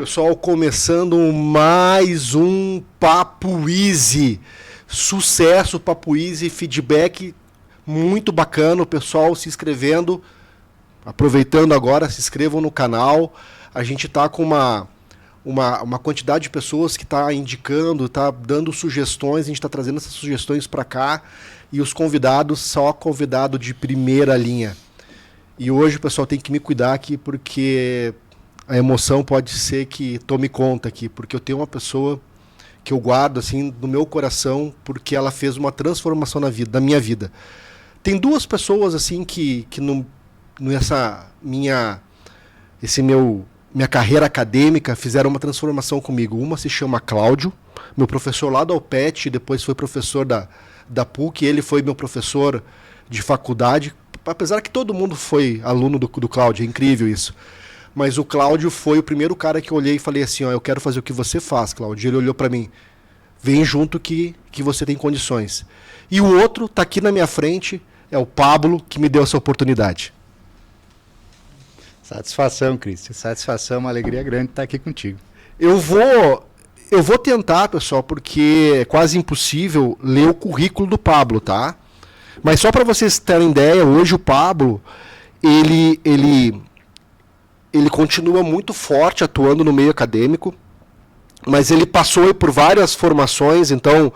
pessoal, começando mais um Papo Easy. Sucesso, Papo Easy, feedback muito bacana, o pessoal se inscrevendo. Aproveitando agora, se inscrevam no canal. A gente está com uma quantidade de pessoas que está indicando, está dando sugestões, a gente está trazendo essas sugestões para cá. E os convidados, só convidado de primeira linha. E hoje o pessoal tem que me cuidar aqui, porque a emoção pode ser que tome conta aqui, porque eu tenho uma pessoa que eu guardo assim no meu coração, porque ela fez uma transformação na minha vida. Tem duas pessoas assim que nessa minha carreira acadêmica fizeram uma transformação comigo. Uma se chama Cláudio, meu professor lá da UPET, depois foi professor da PUC, ele foi meu professor de faculdade, apesar que todo mundo foi aluno do Cláudio, é incrível isso. Mas o Cláudio foi o primeiro cara que eu olhei e falei assim, ó, eu quero fazer o que você faz, Cláudio. Ele olhou para mim, vem junto que você tem condições. E o outro está aqui na minha frente, é o Pablo, que me deu essa oportunidade. Satisfação, Cristian. Satisfação, uma alegria grande estar aqui contigo. Eu vou tentar, pessoal, porque é quase impossível ler o currículo do Pablo, tá? Mas só para vocês terem ideia, hoje o Pablo, ele continua muito forte atuando no meio acadêmico, mas ele passou por várias formações, então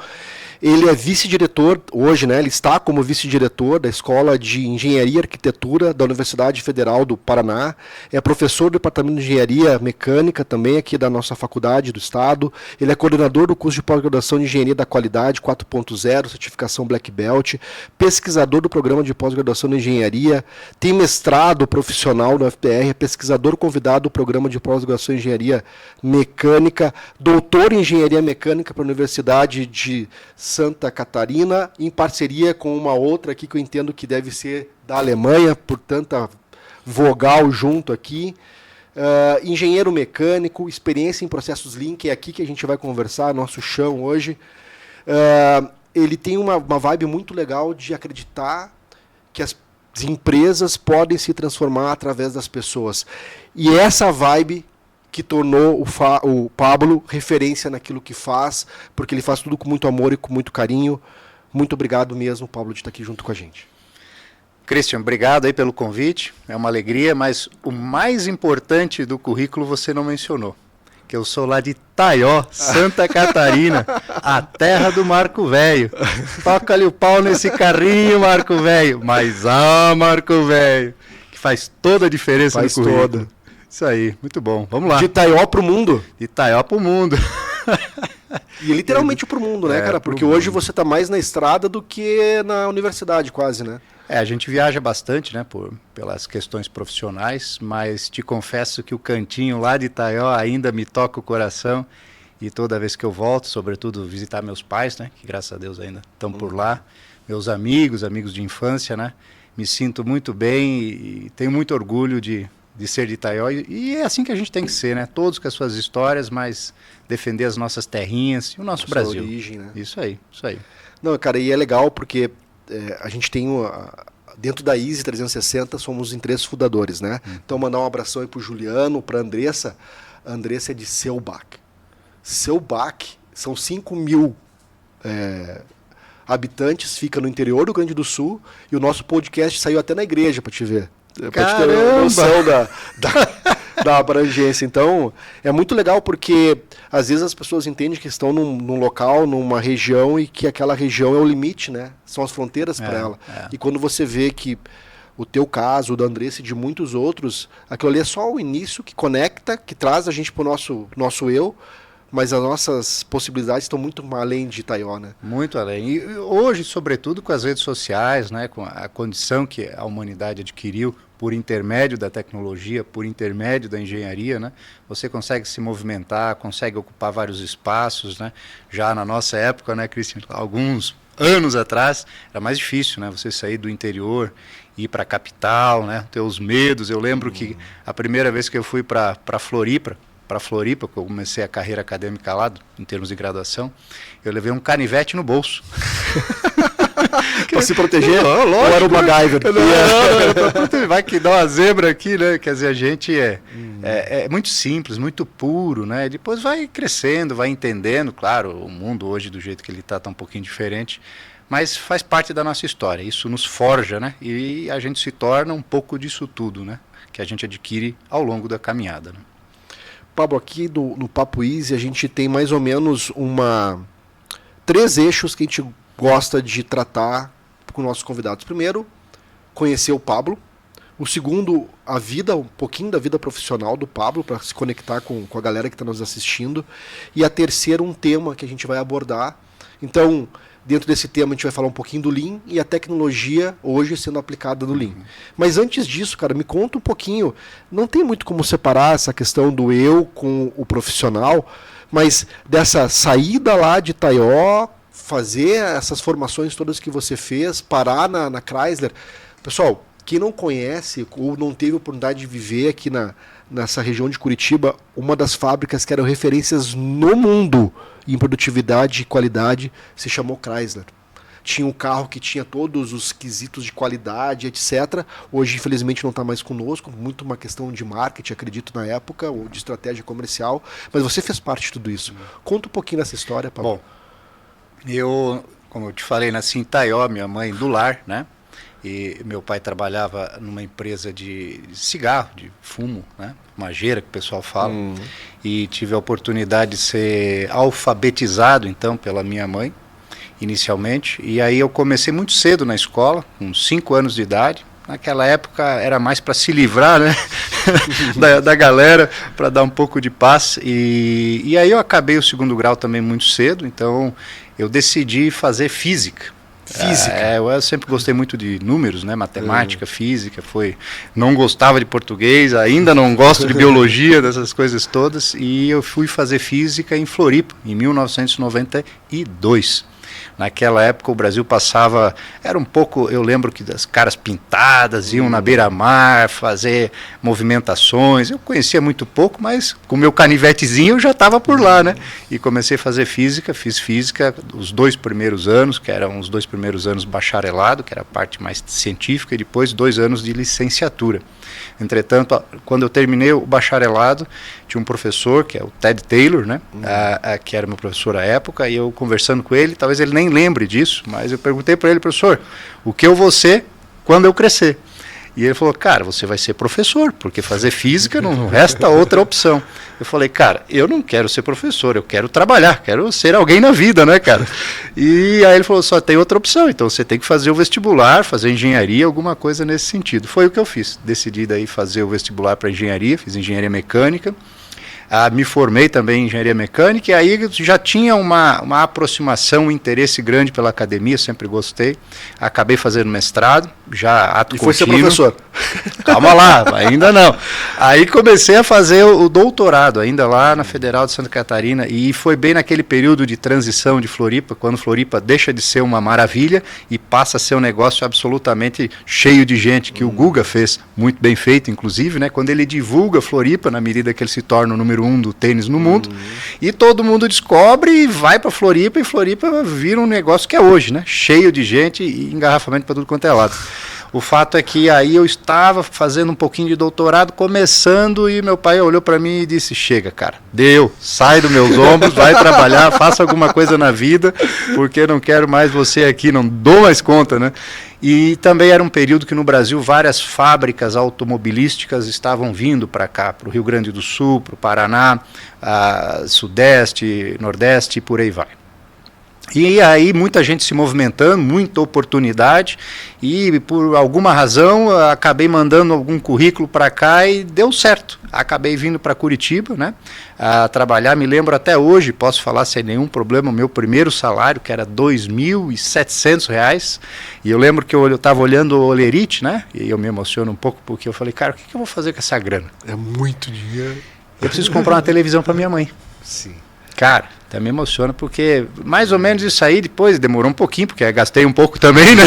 ele é vice-diretor hoje, né? Ele está como vice-diretor da Escola de Engenharia e Arquitetura da Universidade Federal do Paraná, é professor do Departamento de Engenharia Mecânica também aqui da nossa faculdade do estado, ele é coordenador do curso de pós-graduação de Engenharia da Qualidade 4.0, certificação Black Belt, pesquisador do programa de pós-graduação de Engenharia, tem mestrado profissional no FPR, é pesquisador convidado do programa de pós-graduação em Engenharia Mecânica, doutor em Engenharia Mecânica para a Universidade de Santa Catarina, em parceria com uma outra aqui que eu entendo que deve ser da Alemanha, por tanta vogal junto aqui. Engenheiro mecânico, experiência em processos Lean, que é aqui que a gente vai conversar, nosso chão hoje. Ele tem uma vibe muito legal de acreditar que as empresas podem se transformar através das pessoas. E essa vibe que tornou o Pablo referência naquilo que faz, porque ele faz tudo com muito amor e com muito carinho. Muito obrigado mesmo, Pablo, de estar aqui junto com a gente. Christian, obrigado aí pelo convite, é uma alegria, mas o mais importante do currículo você não mencionou, que eu sou lá de Itaió, Santa Catarina, a terra do Marco Velho. Toca-lhe o pau nesse carrinho, Marco Velho, mas Marco Velho, que faz toda a diferença no currículo. Toda. Isso aí, muito bom. Vamos lá. De Itaió pro mundo. De Itaió pro mundo. E literalmente pro mundo, né, cara? Porque hoje você tá mais na estrada do que na universidade, quase, né? A gente viaja bastante, né, pelas questões profissionais, mas te confesso que o cantinho lá de Itaió ainda me toca o coração. E toda vez que eu volto, sobretudo visitar meus pais, né, que graças a Deus ainda estão por lá, meus amigos de infância, né, me sinto muito bem e tenho muito orgulho de ser de Itaió, e é assim que a gente tem que ser, né? Todos com as suas histórias, mas defender as nossas terrinhas e o nosso Brasil. Origem, né? Isso aí. Não, cara, e é legal porque a gente tem, dentro da Easy 360, somos em 3 fundadores, né? Então, mandar um abração aí pro Juliano, pra Andressa. A Andressa é de Selbach. Selbach são 5.000 habitantes, fica no interior do Rio Grande do Sul, e o nosso podcast saiu até na igreja, pra te ver. Para ter uma noção da abrangência. Então, é muito legal porque às vezes as pessoas entendem que estão num local, numa região, e que aquela região é o limite, né? São as fronteiras para ela. E quando você vê que o teu caso, o da Andressa e de muitos outros, aquilo ali é só o início que conecta, que traz a gente para o nosso eu, mas as nossas possibilidades estão muito além de Itaió, né? Muito além. E hoje, sobretudo com as redes sociais, né, com a condição que a humanidade adquiriu por intermédio da tecnologia, por intermédio da engenharia, né, você consegue se movimentar, consegue ocupar vários espaços, né? Já na nossa época, né, Christian, alguns anos atrás, era mais difícil, né? Você sair do interior, ir para a capital, né? Ter os medos. Eu lembro que a primeira vez que eu fui para Floripa, porque eu comecei a carreira acadêmica lá, em termos de graduação, eu levei um canivete no bolso. Pra se proteger? Não, lógico. Ou era o MacGyver? Não, vai que dá uma zebra aqui, né? Quer dizer, a gente é muito simples, muito puro, né? Depois vai crescendo, vai entendendo. Claro, o mundo hoje, do jeito que ele está um pouquinho diferente, mas faz parte da nossa história. Isso nos forja, né? E a gente se torna um pouco disso tudo, né? Que a gente adquire ao longo da caminhada, né? Pablo, aqui no Papo Easy a gente tem mais ou menos 3 eixos que a gente gosta de tratar com nossos convidados. Primeiro, conhecer o Pablo. O segundo, um pouquinho da vida profissional do Pablo, para se conectar com a galera que está nos assistindo. E a terceira, um tema que a gente vai abordar. Então, dentro desse tema a gente vai falar um pouquinho do Lean e a tecnologia hoje sendo aplicada no Lean. Mas antes disso, cara, me conta um pouquinho, não tem muito como separar essa questão do eu com o profissional, mas dessa saída lá de Taió, fazer essas formações todas que você fez, parar na Chrysler. Pessoal, quem não conhece ou não teve a oportunidade de viver aqui nessa região de Curitiba, uma das fábricas que eram referências no mundo em produtividade e qualidade se chamou Chrysler. Tinha um carro que tinha todos os quesitos de qualidade, etc. Hoje, infelizmente, não está mais conosco, muito uma questão de marketing, acredito, na época, ou de estratégia comercial. Mas você fez parte de tudo isso. Conta um pouquinho dessa história, Paulo. Bom, como eu te falei, nasci em Taió, minha mãe do lar, né? E meu pai trabalhava numa empresa de cigarro, de fumo, né? Mageira, que o pessoal fala. E tive a oportunidade de ser alfabetizado, então, pela minha mãe, inicialmente. E aí eu comecei muito cedo na escola, com 5 anos de idade. Naquela época era mais para se livrar, né? da galera, para dar um pouco de paz. E aí eu acabei o 2º grau também muito cedo, então eu decidi fazer física. Eu sempre gostei muito de números, né? Matemática, física, não gostava de português, ainda não gosto de biologia, dessas coisas todas, e eu fui fazer física em Floripa, em 1992. Naquela época o Brasil passava, era um pouco, eu lembro que das caras pintadas, iam na beira-mar fazer movimentações, eu conhecia muito pouco, mas com o meu canivetezinho eu já estava por lá, né? E comecei a fazer física, fiz física os 2 primeiros anos, que eram os 2 primeiros anos bacharelado, que era a parte mais científica, e depois 2 anos de licenciatura. Entretanto, quando eu terminei o bacharelado, tinha um professor, que é o Ted Taylor, né? Que era meu professor à época, e eu conversando com ele, talvez ele nem lembre disso, mas eu perguntei para ele, professor, o que eu vou ser quando eu crescer? E ele falou, cara, você vai ser professor, porque fazer física não resta outra opção. Eu falei, cara, eu não quero ser professor, eu quero trabalhar, quero ser alguém na vida, né, cara? E aí ele falou, só tem outra opção, então você tem que fazer o vestibular, fazer engenharia, alguma coisa nesse sentido. Foi o que eu fiz, decidi daí fazer o vestibular para engenharia, fiz engenharia mecânica. Me formei também em engenharia mecânica, e aí já tinha uma aproximação, um interesse grande pela academia, sempre gostei. Acabei fazendo mestrado, já ato contínuo. E foi ser professor? Calma lá, ainda não. Aí comecei a fazer o doutorado, ainda lá na Federal de Santa Catarina, e foi bem naquele período de transição de Floripa, quando Floripa deixa de ser uma maravilha e passa a ser um negócio absolutamente cheio de gente, que o Guga fez muito bem feito, inclusive, né? Quando ele divulga Floripa, na medida que ele se torna o número 1 do tênis no mundo, e todo mundo descobre e vai para Floripa, e Floripa vira um negócio que é hoje, né? Cheio de gente e engarrafamento para tudo quanto é lado. O fato é que aí eu estava fazendo um pouquinho de doutorado, começando, e meu pai olhou para mim e disse, chega, cara, deu, sai dos meus ombros, vai trabalhar, faça alguma coisa na vida, porque não quero mais você aqui, não dou mais conta, né? E também era um período que no Brasil várias fábricas automobilísticas estavam vindo para cá, para o Rio Grande do Sul, para o Paraná, Sudeste, Nordeste e por aí vai. E aí muita gente se movimentando, muita oportunidade, e por alguma razão acabei mandando algum currículo para cá e deu certo. Acabei vindo para Curitiba, né, a trabalhar. Me lembro até hoje, posso falar sem nenhum problema, o meu primeiro salário, que era R$ 2.700, e eu lembro que eu estava olhando o Olerite, né, e eu me emociono um pouco porque eu falei, cara, o que eu vou fazer com essa grana? É muito dinheiro. Eu preciso comprar uma televisão para minha mãe. Sim. Cara, Até me emociona, porque mais ou menos isso aí, depois demorou um pouquinho, porque eu gastei um pouco também, né?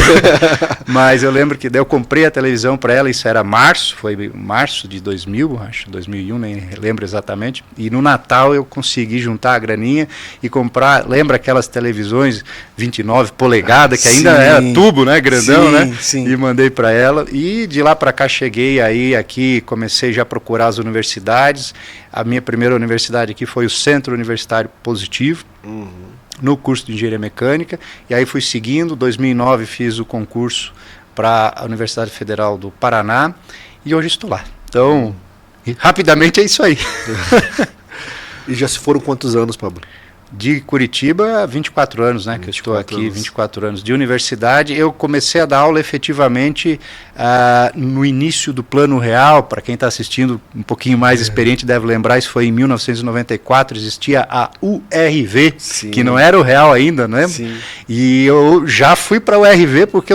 Mas eu lembro que daí eu comprei a televisão para ela, isso era março, foi março de 2000, acho, 2001, nem lembro exatamente. E no Natal eu consegui juntar a graninha e comprar, lembra aquelas televisões 29 polegadas, que ainda era tubo, né? Grandão, né? Sim. E mandei para ela. E de lá para cá cheguei aí, aqui comecei já a procurar as universidades. A minha primeira universidade aqui foi o Centro Universitário Positivo, no curso de Engenharia Mecânica, e aí fui seguindo. Em 2009 fiz o concurso para a Universidade Federal do Paraná, e hoje estou lá. Então, rapidamente é isso aí. E já se foram quantos anos, Pablo? De Curitiba, 24 anos, né, que eu estou aqui, 24 anos de universidade. Eu comecei a dar aula efetivamente no início do Plano Real. Para quem está assistindo um pouquinho mais experiente deve lembrar, isso foi em 1994, existia a URV, que não era o Real ainda, né? Sim. E eu já fui para a URV porque,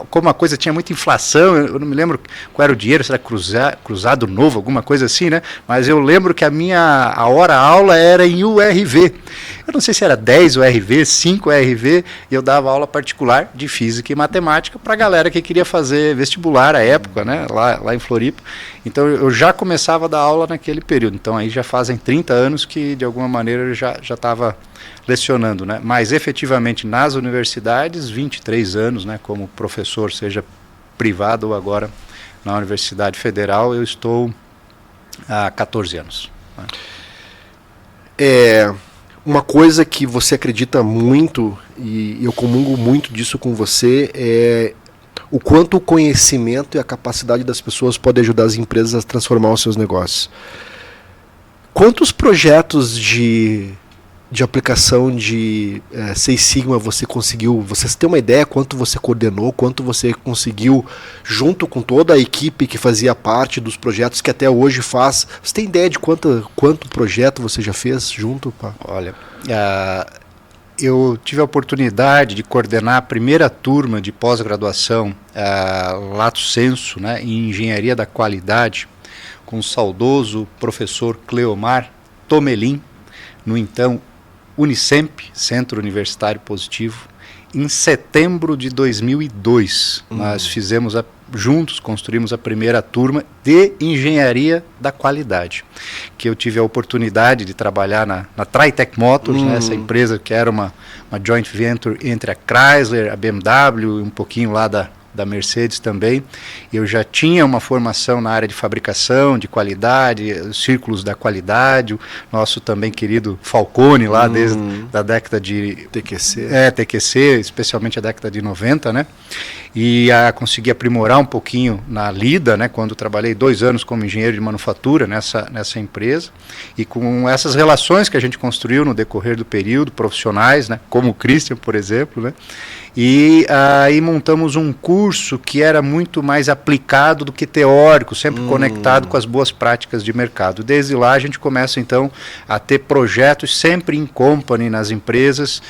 como a coisa tinha muita inflação, eu não me lembro qual era o dinheiro, se era cruzado novo, alguma coisa assim, né? Mas eu lembro que a hora-aula era em URV. Eu não sei se era 10 URV, 5 URV, e eu dava aula particular de física e matemática para a galera que queria fazer vestibular à época, né, lá em Floripa. Então eu já começava a dar aula naquele período. Então aí já fazem 30 anos que de alguma maneira eu já estava lecionando, né? Mas efetivamente nas universidades, 23 anos, né, como professor, seja privado ou agora na Universidade Federal, eu estou há 14 anos. Né? Uma coisa que você acredita muito, e eu comungo muito disso com você, é o quanto o conhecimento e a capacidade das pessoas pode ajudar as empresas a transformar os seus negócios. Quantos projetos de aplicação de Six Sigma você conseguiu? Você tem uma ideia quanto você coordenou, quanto você conseguiu junto com toda a equipe que fazia parte dos projetos que até hoje faz? Você tem ideia de quanto projeto você já fez junto? Pá? Olha, eu tive a oportunidade de coordenar a primeira turma de pós-graduação Lato Sensu, né, em Engenharia da Qualidade, com o saudoso professor Cleomar Tomelin, no então Unicemp, Centro Universitário Positivo, em setembro de 2002. Nós fizemos juntos, construímos a primeira turma de Engenharia da Qualidade, que eu tive a oportunidade de trabalhar na Tritec Motors, né, essa empresa que era uma joint venture entre a Chrysler, a BMW e um pouquinho lá da Mercedes também. Eu já tinha uma formação na área de fabricação, de qualidade, os círculos da qualidade, o nosso também querido Falcone lá desde a década de TQC, especialmente a década de 90, né? E consegui aprimorar um pouquinho na Lida, né, quando trabalhei 2 anos como engenheiro de manufatura nessa empresa, e com essas relações que a gente construiu no decorrer do período, profissionais, né, como o Christian, por exemplo, né, e aí montamos um curso que era muito mais aplicado do que teórico, sempre conectado com as boas práticas de mercado. Desde lá a gente começa então a ter projetos sempre in company nas empresas,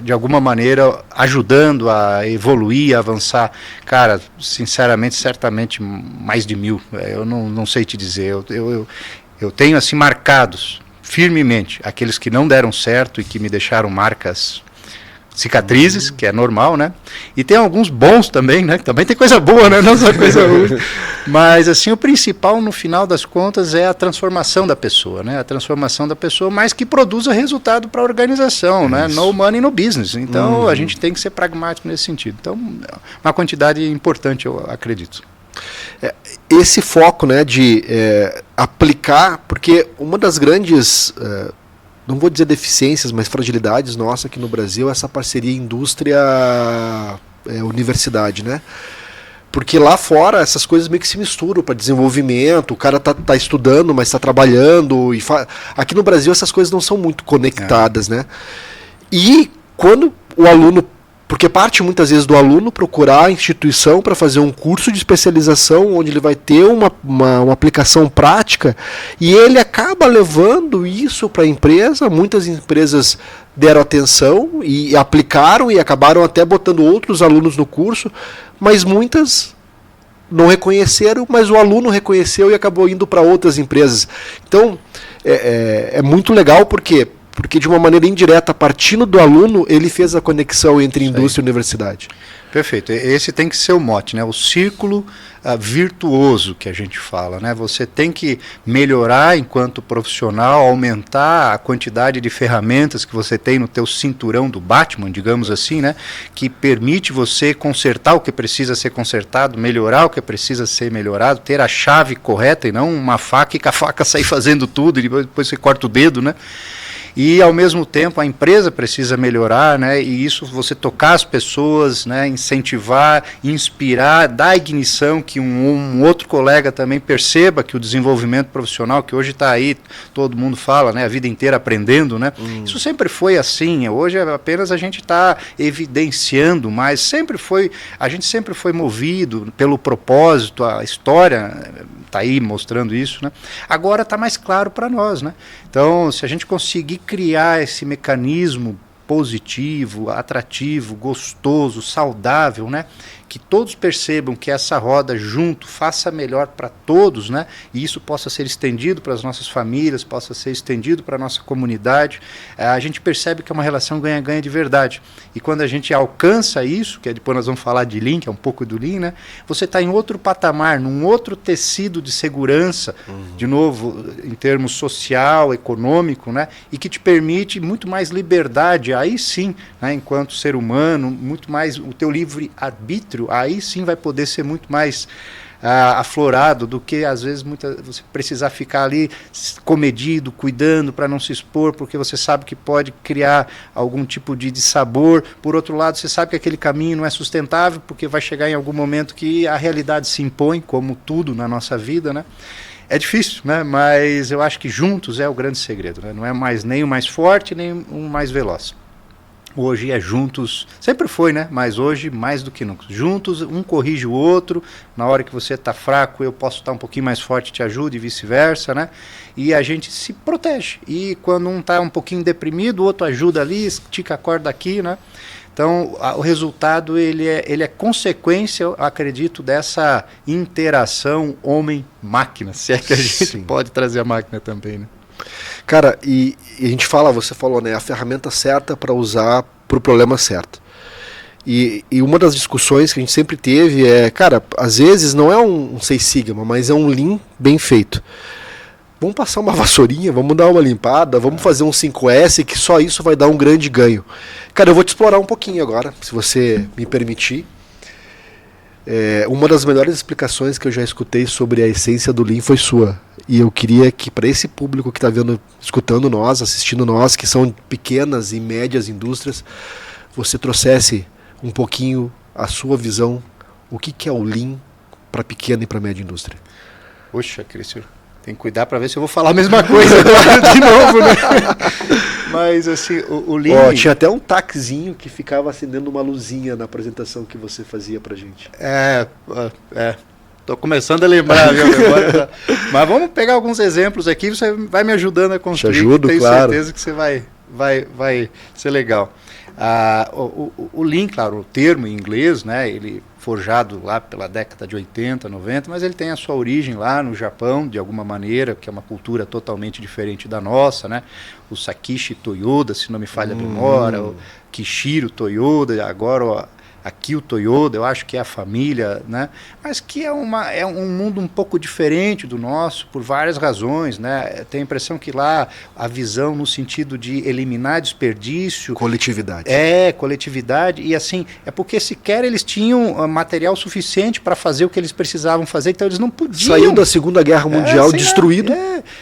de alguma maneira ajudando a evoluir, a avançar. Cara, sinceramente, certamente mais de 1000, eu não sei te dizer, eu tenho assim marcados firmemente aqueles que não deram certo e que me deixaram marcas, cicatrizes, que é normal, né? E tem alguns bons também, né? Também tem coisa boa, né? Não só coisa ruim. Mas, assim, o principal, no final das contas, é a transformação da pessoa, né? A transformação da pessoa, mas que produza resultado para a organização, né? No money, no business. Então, a gente tem que ser pragmático nesse sentido. Então, uma quantidade importante, eu acredito. Esse foco, né, de aplicar, porque uma das grandes... não vou dizer deficiências, mas fragilidades nossa aqui no Brasil, essa parceria indústria-universidade, né? Porque lá fora essas coisas meio que se misturam para desenvolvimento, o cara tá estudando, mas está trabalhando. Aqui no Brasil essas coisas não são muito conectadas, né? E quando o aluno... Porque parte muitas vezes do aluno procurar a instituição para fazer um curso de especialização onde ele vai ter uma aplicação prática, e ele acaba levando isso para a empresa. Muitas empresas deram atenção e aplicaram e acabaram até botando outros alunos no curso, mas muitas não reconheceram, mas o aluno reconheceu e acabou indo para outras empresas. Então é muito legal porque porque de uma maneira indireta, partindo do aluno, ele fez a conexão entre indústria e universidade. Perfeito. Esse tem que ser o mote, né? O círculo virtuoso que a gente fala, né? Você tem que melhorar enquanto profissional, aumentar a quantidade de ferramentas que você tem no teu cinturão do Batman, digamos assim, né? Que permite você consertar o que precisa ser consertado, melhorar o que precisa ser melhorado, ter a chave correta e não uma faca e com a faca sair fazendo tudo e depois você corta o dedo, né? E, ao mesmo tempo, a empresa precisa melhorar, né? E isso você tocar as pessoas, né? Incentivar, inspirar, dar ignição, que um outro colega também perceba que o desenvolvimento profissional, que hoje está aí, todo mundo fala, né? A vida inteira aprendendo, né? Isso sempre foi assim, hoje apenas a gente está evidenciando, mas a gente sempre foi movido pelo propósito, a história está aí mostrando isso, né? Agora está mais claro para nós, né? Então, se a gente conseguir criar esse mecanismo positivo, atrativo, gostoso, saudável, né? Que todos percebam que essa roda junto faça melhor para todos, né? E isso possa ser estendido para as nossas famílias, possa ser estendido para a nossa comunidade, a gente percebe que é uma relação ganha-ganha de verdade. E quando a gente alcança isso, que depois nós vamos falar de Lean, que é um pouco do Lean, né? Você está em outro patamar, num outro tecido de segurança, de novo, em termos social, econômico, né? E que te permite muito mais liberdade, aí sim, né? Enquanto ser humano, muito mais o teu livre-arbítrio, aí sim vai poder ser muito mais aflorado do que às vezes você precisar ficar ali comedido, cuidando para não se expor, porque você sabe que pode criar algum tipo de sabor. Por outro lado, você sabe que aquele caminho não é sustentável, porque vai chegar em algum momento que a realidade se impõe, como tudo na nossa vida, né? É difícil, né? Mas eu acho que juntos é o grande segredo, né? Não é mais nem o mais forte, nem o mais veloz. Hoje é juntos, sempre foi, né? Mas hoje mais do que nunca. Juntos, um corrige o outro, na hora que você está fraco eu posso estar um pouquinho mais forte, te ajudo e vice-versa, né? E a gente se protege. E quando um está um pouquinho deprimido, o outro ajuda ali, estica a corda aqui, né? Então, o resultado ele é consequência, eu acredito, dessa interação homem-máquina, se é que a gente pode trazer a máquina também, né? Cara, e a gente fala, você falou, né, a ferramenta certa para usar para o problema certo. E uma das discussões que a gente sempre teve é, cara, às vezes não é um Six Sigma, mas é um Lean bem feito. Vamos passar uma vassourinha, vamos dar uma limpada, vamos fazer um 5S, que só isso vai dar um grande ganho. Cara, eu vou te explorar um pouquinho agora, se você me permitir. Uma das melhores explicações que eu já escutei sobre a essência do Lean foi sua. E eu queria que para esse público que está escutando nós, assistindo nós, que são pequenas e médias indústrias, você trouxesse um pouquinho a sua visão, o que é o Lean para pequena e para média indústria. Poxa, Cristian, tem que cuidar para ver se eu vou falar a mesma coisa agora de novo, né? Mas assim, o Lean... tinha até um taquezinho que ficava acendendo uma luzinha na apresentação que você fazia pra gente. Tô começando a lembrar, viu? Mas vamos pegar alguns exemplos aqui, você vai me ajudando a construir. Te ajudo, tenho claro. certeza que você vai ser legal. O Lean, claro, o termo em inglês, né? Ele forjado lá pela década de 80, 90, mas ele tem a sua origem lá no Japão, de alguma maneira, que é uma cultura totalmente diferente da nossa, né? O Sakichi Toyoda, se não me falha a memória, o Kishiro Toyoda, agora aqui o Toyoda, eu acho que é a família, né? Mas que é um mundo um pouco diferente do nosso, por várias razões, né? Tenho a impressão que lá a visão no sentido de eliminar desperdício... Coletividade. Coletividade, e assim, é porque sequer eles tinham material suficiente para fazer o que eles precisavam fazer, então eles não podiam... Saiu da Segunda Guerra Mundial destruído.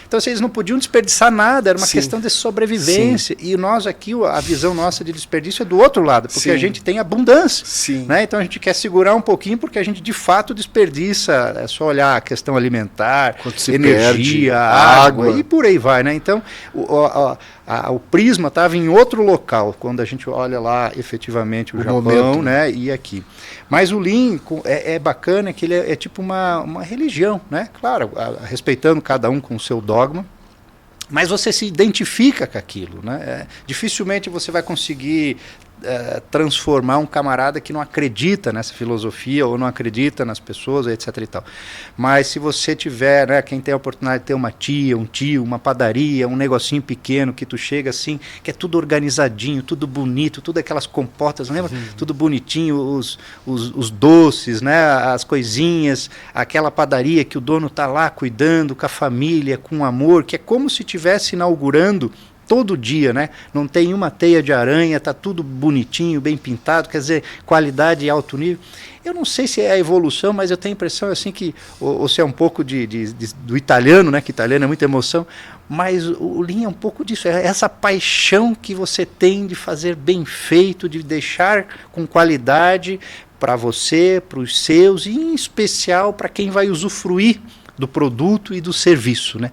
Então assim, eles não podiam desperdiçar nada, era uma questão de sobrevivência. Sim. E nós aqui, a visão nossa de desperdício é do outro lado, porque a gente tem abundância. Sim. Né? Então a gente quer segurar um pouquinho porque a gente de fato desperdiça, é só olhar a questão alimentar, energia, água e por aí vai, né? Então o prisma estava em outro local quando a gente olha lá efetivamente o Japão, momento, né? E aqui. Mas o Lean é bacana que ele é tipo uma religião, né? Claro, respeitando cada um com o seu dogma. Mas você se identifica com aquilo, né? Dificilmente você vai conseguir transformar um camarada que não acredita nessa filosofia ou não acredita nas pessoas, etc. e tal. Mas se você tiver, né, quem tem a oportunidade de ter uma tia, um tio, uma padaria, um negocinho pequeno que tu chega assim, que é tudo organizadinho, tudo bonito, tudo aquelas compotas, lembra? Tudo bonitinho, os doces, né, as coisinhas, aquela padaria que o dono está lá cuidando com a família, com amor, que é como se estivesse inaugurando todo dia, né? Não tem uma teia de aranha, tá tudo bonitinho, bem pintado, quer dizer, qualidade e alto nível. Eu não sei se é a evolução, mas eu tenho a impressão assim que, ou se é um pouco do italiano, né? Que italiano é muita emoção, mas o Lean é um pouco disso, é essa paixão que você tem de fazer bem feito, de deixar com qualidade para você, para os seus, e em especial para quem vai usufruir do produto e do serviço, né,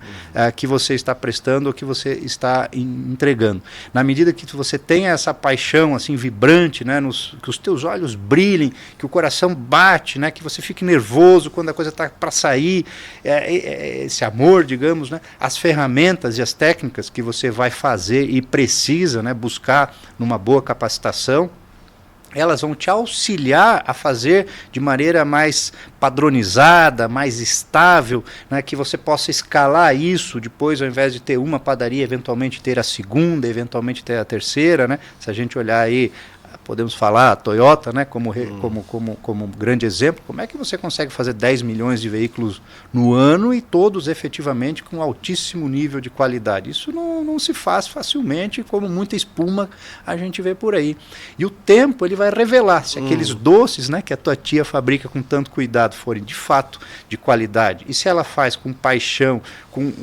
que você está prestando ou que você está entregando. Na medida que você tenha essa paixão assim vibrante, né, que os teus olhos brilhem, que o coração bate, né, que você fique nervoso quando a coisa está para sair, esse amor, digamos, né, as ferramentas e as técnicas que você vai fazer e precisa, né, buscar numa boa capacitação, elas vão te auxiliar a fazer de maneira mais padronizada, mais estável, né, que você possa escalar isso, depois ao invés de ter uma padaria, eventualmente ter a segunda, eventualmente ter a terceira, né? Se a gente olhar aí, podemos falar a Toyota, né, como grande exemplo, como é que você consegue fazer 10 milhões de veículos no ano e todos efetivamente com altíssimo nível de qualidade? Isso não se faz facilmente, como muita espuma a gente vê por aí. E o tempo ele vai revelar se aqueles doces, né, que a tua tia fabrica com tanto cuidado forem de fato de qualidade, e se ela faz com paixão,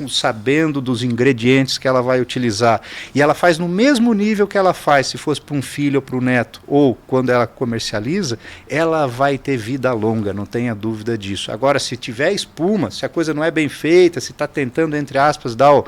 sabendo dos ingredientes que ela vai utilizar, e ela faz no mesmo nível que ela faz se fosse para um filho ou para o neto, ou quando ela comercializa, ela vai ter vida longa, não tenha dúvida disso. Agora, se tiver espuma, se a coisa não é bem feita, se está tentando, entre aspas, dar o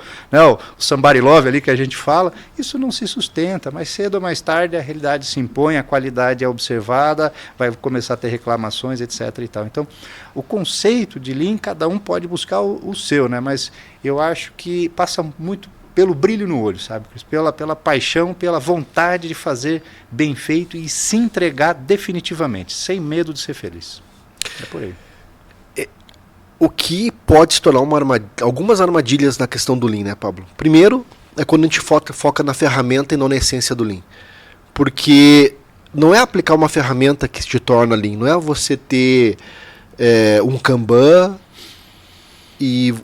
somebody love ali que a gente fala, isso não se sustenta. Mais cedo ou mais tarde a realidade se impõe, a qualidade é observada, vai começar a ter reclamações, etc. e tal. Então, o conceito de Lean, cada um pode buscar o seu, né? Mas eu acho que passa muito pelo brilho no olho, sabe? Pela paixão, pela vontade de fazer bem feito e se entregar definitivamente, sem medo de ser feliz. É por aí. O que pode se tornar algumas armadilhas na questão do Lean, né, Pablo? Primeiro, é quando a gente foca na ferramenta e não na essência do Lean. Porque não é aplicar uma ferramenta que te torna Lean, não é você ter um Kanban,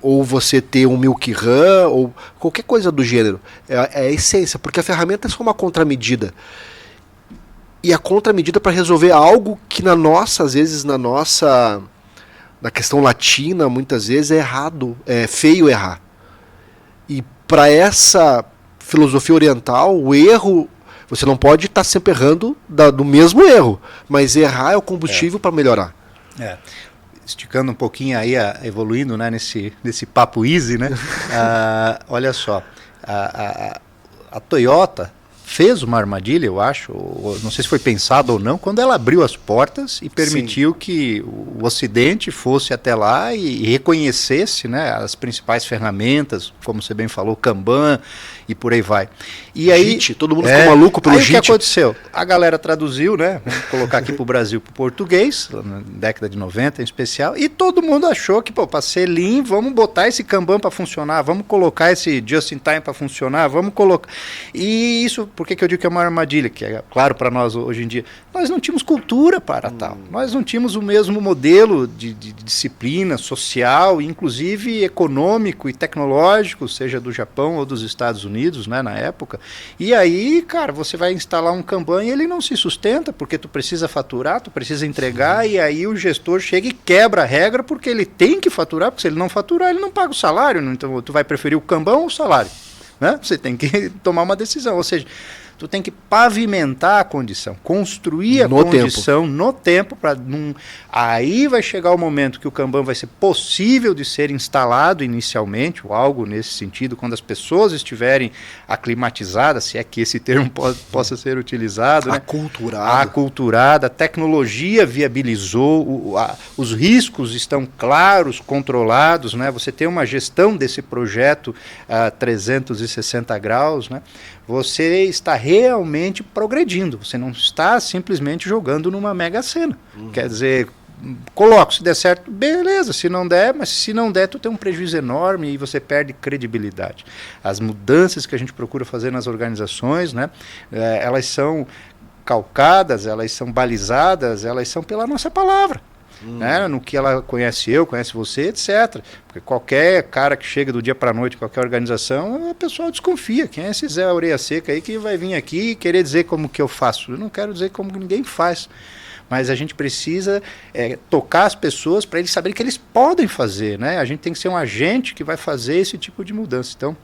ou você ter um Milk Run, ou qualquer coisa do gênero. É a essência, porque a ferramenta é só uma contramedida. E a contramedida para resolver algo que às vezes na questão latina, muitas vezes é errado, é feio errar. E para essa filosofia oriental, o erro, você não pode estar sempre errando do mesmo erro, mas errar é o combustível para melhorar. Esticando um pouquinho aí, evoluindo, né, nesse papo easy, né? Olha só, a Toyota fez uma armadilha, eu acho, não sei se foi pensado ou não, quando ela abriu as portas e permitiu que o Ocidente fosse até lá e reconhecesse, né, as principais ferramentas, como você bem falou, Kanban e por aí vai. E aí, JIT, todo mundo ficou maluco pelo JIT. O que aconteceu? A galera traduziu, né, vamos colocar aqui para o Brasil, para o português, na década de 90 em especial, e todo mundo achou que, para ser Lean, vamos botar esse Kanban para funcionar, vamos colocar esse Just in Time para funcionar, vamos colocar... E isso, por que eu digo que é uma armadilha? Que é claro para nós hoje em dia, nós não tínhamos cultura para tal, nós não tínhamos o mesmo modelo de disciplina social, inclusive econômico e tecnológico, seja do Japão ou dos Estados Unidos, né, na época. E aí, cara, você vai instalar um Kanban e ele não se sustenta, porque tu precisa faturar, tu precisa entregar, e aí o gestor chega e quebra a regra, porque ele tem que faturar, porque se ele não faturar, ele não paga o salário. Então tu vai preferir o Kanban ou o salário, né? Você tem que tomar uma decisão, ou seja, tu tem que pavimentar a condição, construir a condição no tempo, para aí vai chegar o momento que o Kanban vai ser possível de ser instalado inicialmente, ou algo nesse sentido, quando as pessoas estiverem aclimatizadas, se é que esse termo possa ser utilizado. Aculturada, a tecnologia viabilizou, os riscos estão claros, controlados, né? Você tem uma gestão desse projeto 360 360 graus, né, você está realmente progredindo. Você não está simplesmente jogando numa Mega Sena. Quer dizer, coloco, se der certo, beleza, se não der, mas se não der, tu tem um prejuízo enorme e você perde credibilidade. As mudanças que a gente procura fazer nas organizações, né, elas são calcadas, elas são balizadas, elas são pela nossa palavra. Né, no que ela conhece eu, conhece você, etc. Porque qualquer cara que chega do dia para a noite, qualquer organização, o pessoal desconfia. Quem é esse Zé Orelha Seca aí que vai vir aqui e querer dizer como que eu faço? Eu não quero dizer como ninguém faz. Mas a gente precisa tocar as pessoas para eles saberem que eles podem fazer. Né? A gente tem que ser um agente que vai fazer esse tipo de mudança. Então,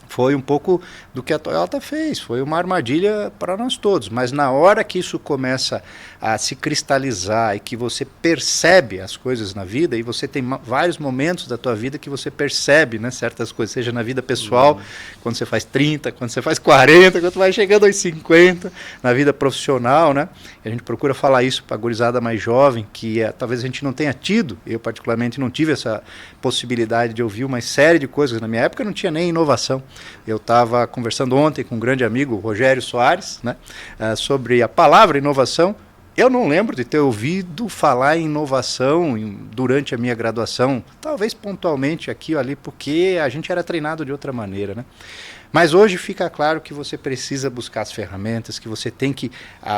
foi um pouco do que a Toyota fez, foi uma armadilha para nós todos, mas na hora que isso começa a se cristalizar e que você percebe as coisas na vida, e você tem vários momentos da tua vida que você percebe, né, certas coisas, seja na vida pessoal, quando você faz 30, quando você faz 40, quando você vai chegando aos 50, na vida profissional, né, e a gente procura falar isso para a gurizada mais jovem, que talvez a gente não tenha tido, eu particularmente não tive essa possibilidade de ouvir uma série de coisas, na minha época não tinha nem inovação. Eu estava conversando ontem com um grande amigo, Rogério Soares, né, sobre a palavra inovação. Eu não lembro de ter ouvido falar em inovação durante a minha graduação, talvez pontualmente aqui ou ali, porque a gente era treinado de outra maneira, né? Mas hoje fica claro que você precisa buscar as ferramentas, que você tem que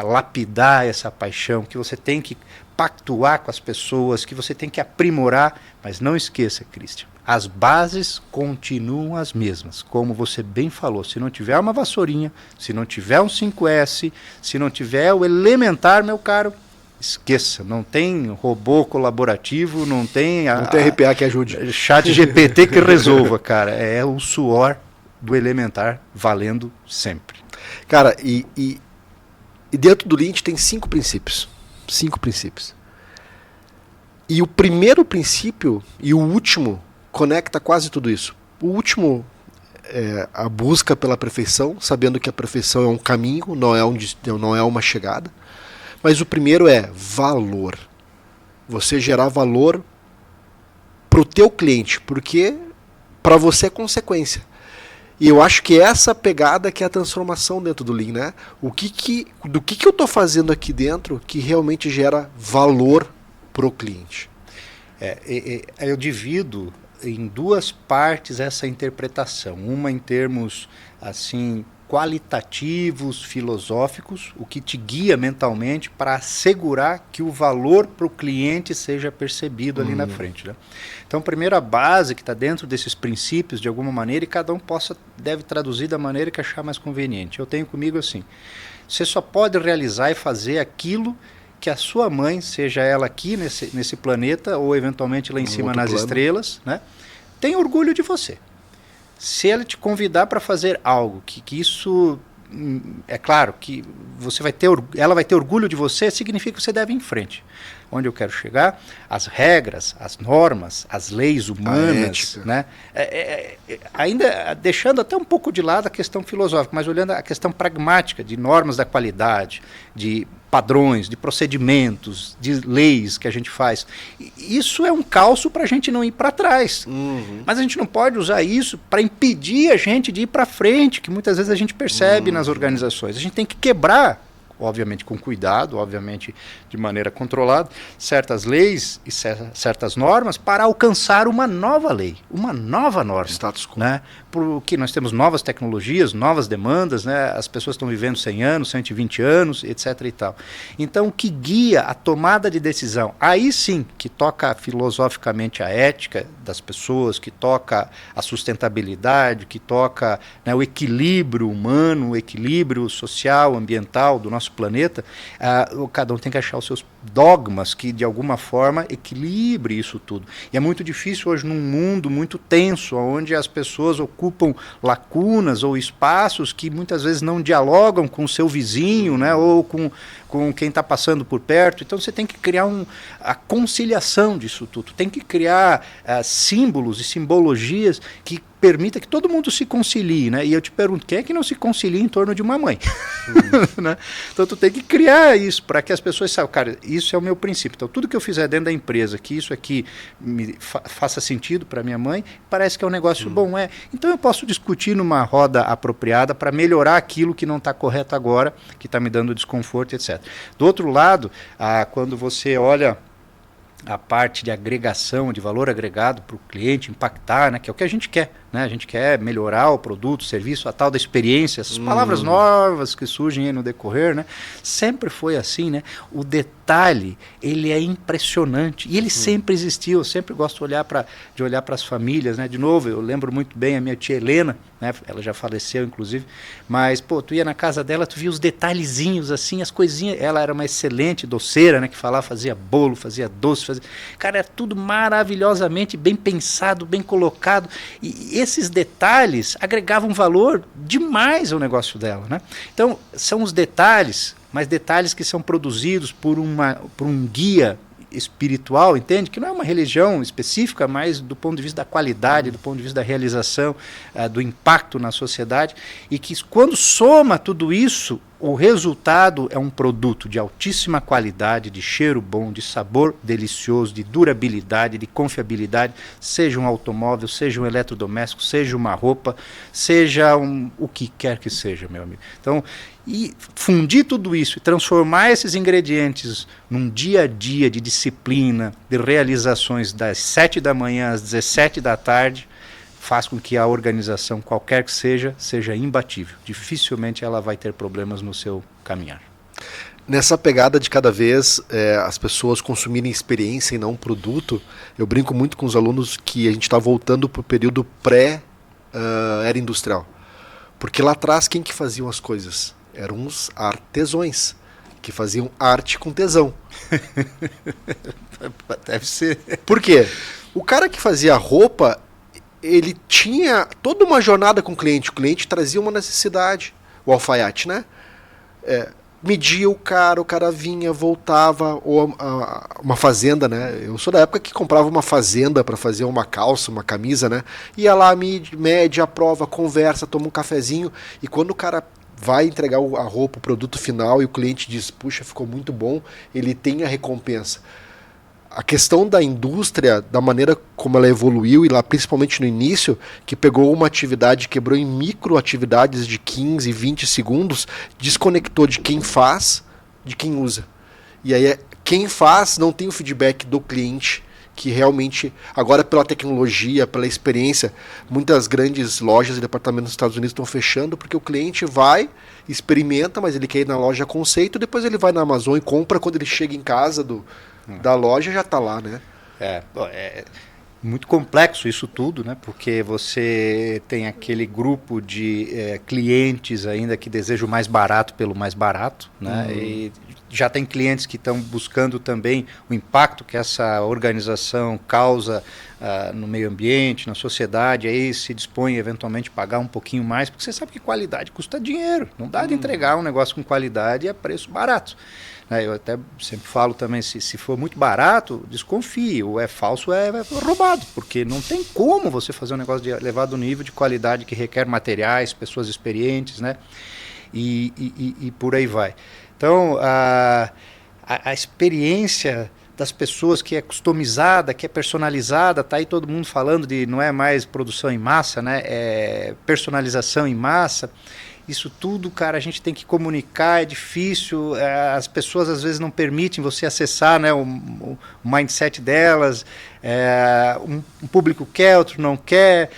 lapidar essa paixão, que você tem que pactuar com as pessoas, que você tem que aprimorar. Mas não esqueça, Christian, as bases continuam as mesmas. Como você bem falou, se não tiver uma vassourinha, se não tiver um 5S, se não tiver o elementar, meu caro, esqueça, não tem robô colaborativo, não tem RPA que ajude. Chat GPT que resolva, cara. É o suor do elementar valendo sempre. Cara, e dentro do Lean tem 5 princípios. 5 princípios. E o primeiro princípio e o último conecta quase tudo isso. O último é a busca pela perfeição, sabendo que a perfeição é um caminho, não é uma chegada. Mas o primeiro é valor. Você gerar valor para o teu cliente, porque para você é consequência. E eu acho que essa pegada que é a transformação dentro do Lean, né? Do que eu estou fazendo aqui dentro que realmente gera valor para o cliente? Eu divido em 2 partes essa interpretação. Uma em termos assim qualitativos, filosóficos, o que te guia mentalmente para assegurar que o valor para o cliente seja percebido ali na frente. Né? Então, primeiro a base que está dentro desses princípios de alguma maneira e cada um deve traduzir da maneira que achar mais conveniente. Eu tenho comigo assim, você só pode realizar e fazer aquilo que a sua mãe, seja ela aqui nesse planeta ou eventualmente lá em cima nas estrelas, né, tem orgulho de você. Se ela te convidar para fazer algo que isso, é claro que ela vai ter orgulho de você, significa que você deve ir em frente. Onde eu quero chegar, as regras, as normas, as leis humanas, né? Ainda deixando até um pouco de lado a questão filosófica, mas olhando a questão pragmática de normas da qualidade, de padrões, de procedimentos, de leis que a gente faz. Isso é um calço para a gente não ir para trás. Mas a gente não pode usar isso para impedir a gente de ir para frente, que muitas vezes a gente percebe nas organizações. A gente tem que quebrar, obviamente com cuidado, obviamente de maneira controlada, certas leis e certas normas para alcançar uma nova lei, uma nova norma. Status quo. Né? Porque nós temos novas tecnologias, novas demandas, né? As pessoas estão vivendo 100 anos, 120 anos, etc. e tal. Então, o que guia a tomada de decisão, aí sim, que toca filosoficamente a ética das pessoas, que toca a sustentabilidade, que toca, né, o equilíbrio humano, o equilíbrio social, ambiental do nosso planeta, cada um tem que achar os seus dogmas que, de alguma forma, equilibre isso tudo. E é muito difícil hoje, num mundo muito tenso, onde as pessoas ocupam lacunas ou espaços que muitas vezes não dialogam com o seu vizinho, né, ou com quem está passando por perto. Então você tem que criar a conciliação disso tudo. Tem que criar símbolos e simbologias que permita que todo mundo se concilie, né? E eu te pergunto, quem é que não se concilia em torno de uma mãe? Né? Então tu tem que criar isso para que as pessoas saibam, cara, isso é o meu princípio. Então tudo que eu fizer dentro da empresa, que isso aqui faça sentido para minha mãe, parece que é um negócio bom, Então eu posso discutir numa roda apropriada para melhorar aquilo que não está correto agora, que está me dando desconforto, etc. Do outro lado, quando você olha a parte de agregação, de valor agregado para o cliente, impactar, né, que é o que a gente quer. Né? A gente quer melhorar o produto, o serviço, a tal da experiência, essas palavras novas que surgem aí no decorrer, né? Sempre foi assim, né? O detalhe, ele é impressionante e ele sempre existiu. Eu sempre gosto de olhar para as famílias, né? De novo, eu lembro muito bem a minha tia Helena, né? Ela já faleceu, inclusive, mas, pô, tu ia na casa dela, tu via os detalhezinhos, assim, as coisinhas. Ela era uma excelente doceira, né? Que fazia bolo, fazia doce, Cara, era tudo maravilhosamente bem pensado, bem colocado. E esses detalhes agregavam valor demais ao negócio dela, né? Então, são os detalhes, mas detalhes que são produzidos por um guia espiritual, entende? Que não é uma religião específica, mas do ponto de vista da qualidade, do ponto de vista da realização, do impacto na sociedade, e que quando soma tudo isso, o resultado é um produto de altíssima qualidade, de cheiro bom, de sabor delicioso, de durabilidade, de confiabilidade, seja um automóvel, seja um eletrodoméstico, seja uma roupa, seja o que quer que seja, meu amigo. Então, e fundir tudo isso e transformar esses ingredientes num dia a dia de disciplina, de realizações das 7 da manhã às 17 da tarde, faz com que a organização, qualquer que seja imbatível. Dificilmente ela vai ter problemas no seu caminhar. Nessa pegada de cada vez as pessoas consumirem experiência e não produto, eu brinco muito com os alunos que a gente está voltando para o período pré-era industrial. Porque lá atrás, quem que faziam as coisas? Eram os artesões, que faziam arte com tesão. Deve ser. Por quê? O cara que fazia roupa, ele tinha toda uma jornada com o cliente trazia uma necessidade, o alfaiate, né? Media o cara vinha, voltava, ou uma fazenda, né? Eu sou da época que comprava uma fazenda para fazer uma calça, uma camisa, né? Ia lá, mede, aprova, conversa, toma um cafezinho, e quando o cara vai entregar a roupa, o produto final, e o cliente diz, puxa, ficou muito bom, ele tem a recompensa. A questão da indústria, da maneira como ela evoluiu, e lá principalmente no início, que pegou uma atividade, quebrou em microatividades de 15, 20 segundos, desconectou de quem faz, de quem usa. E aí quem faz não tem o feedback do cliente, que realmente, agora pela tecnologia, pela experiência, muitas grandes lojas e departamentos dos Estados Unidos estão fechando, porque o cliente vai, experimenta, mas ele quer ir na loja conceito, depois ele vai na Amazon e compra, quando ele chega em casa da loja já está lá, né? É muito complexo isso tudo, né? Porque você tem aquele grupo de clientes ainda que desejam o mais barato pelo mais barato, né? E já tem clientes que estão buscando também o impacto que essa organização causa no meio ambiente, na sociedade, aí se dispõe eventualmente a pagar um pouquinho mais, porque você sabe que qualidade custa dinheiro, não dá de entregar um negócio com qualidade a preço barato. Eu até sempre falo também, se for muito barato, desconfie, ou é falso ou é roubado, porque não tem como você fazer um negócio de elevado nível de qualidade que requer materiais, pessoas experientes, né? E por aí vai. Então, a experiência das pessoas que é customizada, que é personalizada, tá aí todo mundo falando de não é mais produção em massa, né? É personalização em massa. Isso tudo, cara, a gente tem que comunicar, é difícil, as pessoas às vezes não permitem você acessar, né, o mindset delas, um público quer, outro não quer,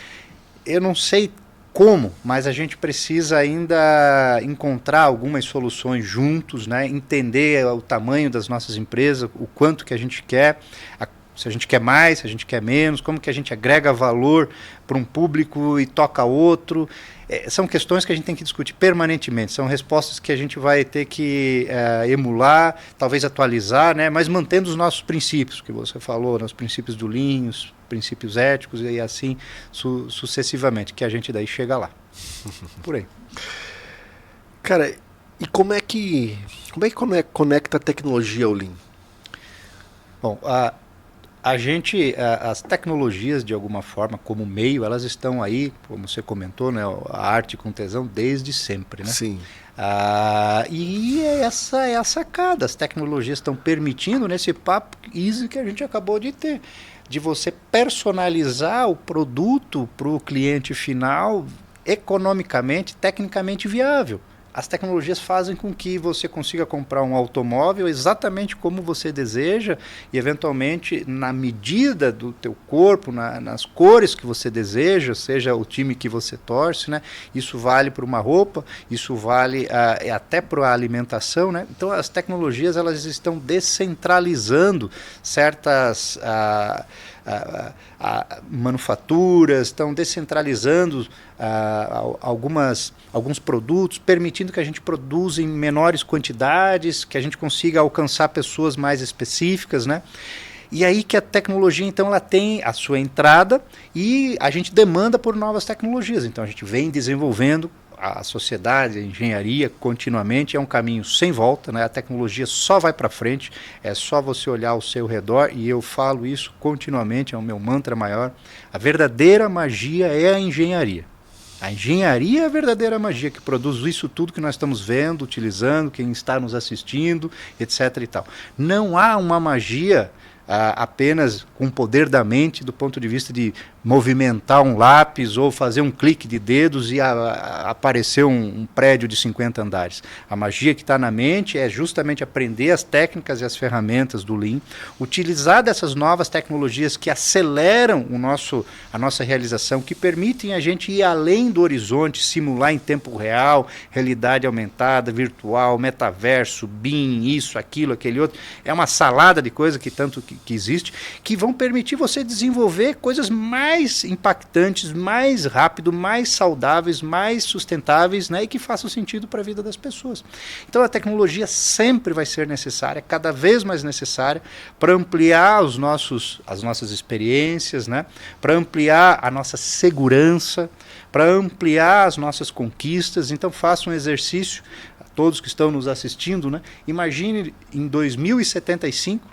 eu não sei como, mas a gente precisa ainda encontrar algumas soluções juntos, né, entender o tamanho das nossas empresas, o quanto que a gente quer, se a gente quer mais, se a gente quer menos, como que a gente agrega valor para um público e toca outro. São questões que a gente tem que discutir permanentemente, são respostas que a gente vai ter que emular, talvez atualizar, né, mas mantendo os nossos princípios, que você falou, né, os princípios do Lean, os princípios éticos e assim sucessivamente, que a gente daí chega lá. Por aí. Cara, e como é que conecta a tecnologia ao Lean? Bom, As tecnologias, de alguma forma, como meio, elas estão aí, como você comentou, né, a arte com tesão desde sempre, né? Sim. E essa é a sacada. As tecnologias estão permitindo, nesse papo easy que a gente acabou de ter, de você personalizar o produto para o cliente final economicamente, tecnicamente viável. As tecnologias fazem com que você consiga comprar um automóvel exatamente como você deseja e, eventualmente, na medida do teu corpo, nas cores que você deseja, seja o time que você torce, né? Isso vale para uma roupa, isso vale até para a alimentação, né? Então, as tecnologias elas estão descentralizando certas manufaturas, estão descentralizando alguns produtos, permitindo que a gente produza em menores quantidades, que a gente consiga alcançar pessoas mais específicas, né? E aí que a tecnologia, então, ela tem a sua entrada e a gente demanda por novas tecnologias. Então, a gente vem desenvolvendo a sociedade, a engenharia, continuamente, é um caminho sem volta, né? A tecnologia só vai para frente, é só você olhar ao seu redor, e eu falo isso continuamente, é o meu mantra maior. A verdadeira magia é a engenharia. A engenharia é a verdadeira magia que produz isso tudo que nós estamos vendo, utilizando, quem está nos assistindo, etc. e tal. Não há uma magia apenas com o poder da mente, do ponto de vista de movimentar um lápis ou fazer um clique de dedos e aparecer um prédio de 50 andares. A magia que está na mente é justamente aprender as técnicas e as ferramentas do Lean, utilizar dessas novas tecnologias que aceleram a nossa realização, que permitem a gente ir além do horizonte, simular em tempo real, realidade aumentada, virtual, metaverso, BIM, isso, aquilo, aquele outro. É uma salada de coisas que existe, que vão permitir você desenvolver coisas mais impactantes, mais rápido, mais saudáveis, mais sustentáveis, né, e que façam sentido para a vida das pessoas. Então a tecnologia sempre vai ser necessária, cada vez mais necessária, para ampliar as nossas experiências, né, para ampliar a nossa segurança, para ampliar as nossas conquistas. Então faça um exercício, a todos que estão nos assistindo, né, imagine em 2075,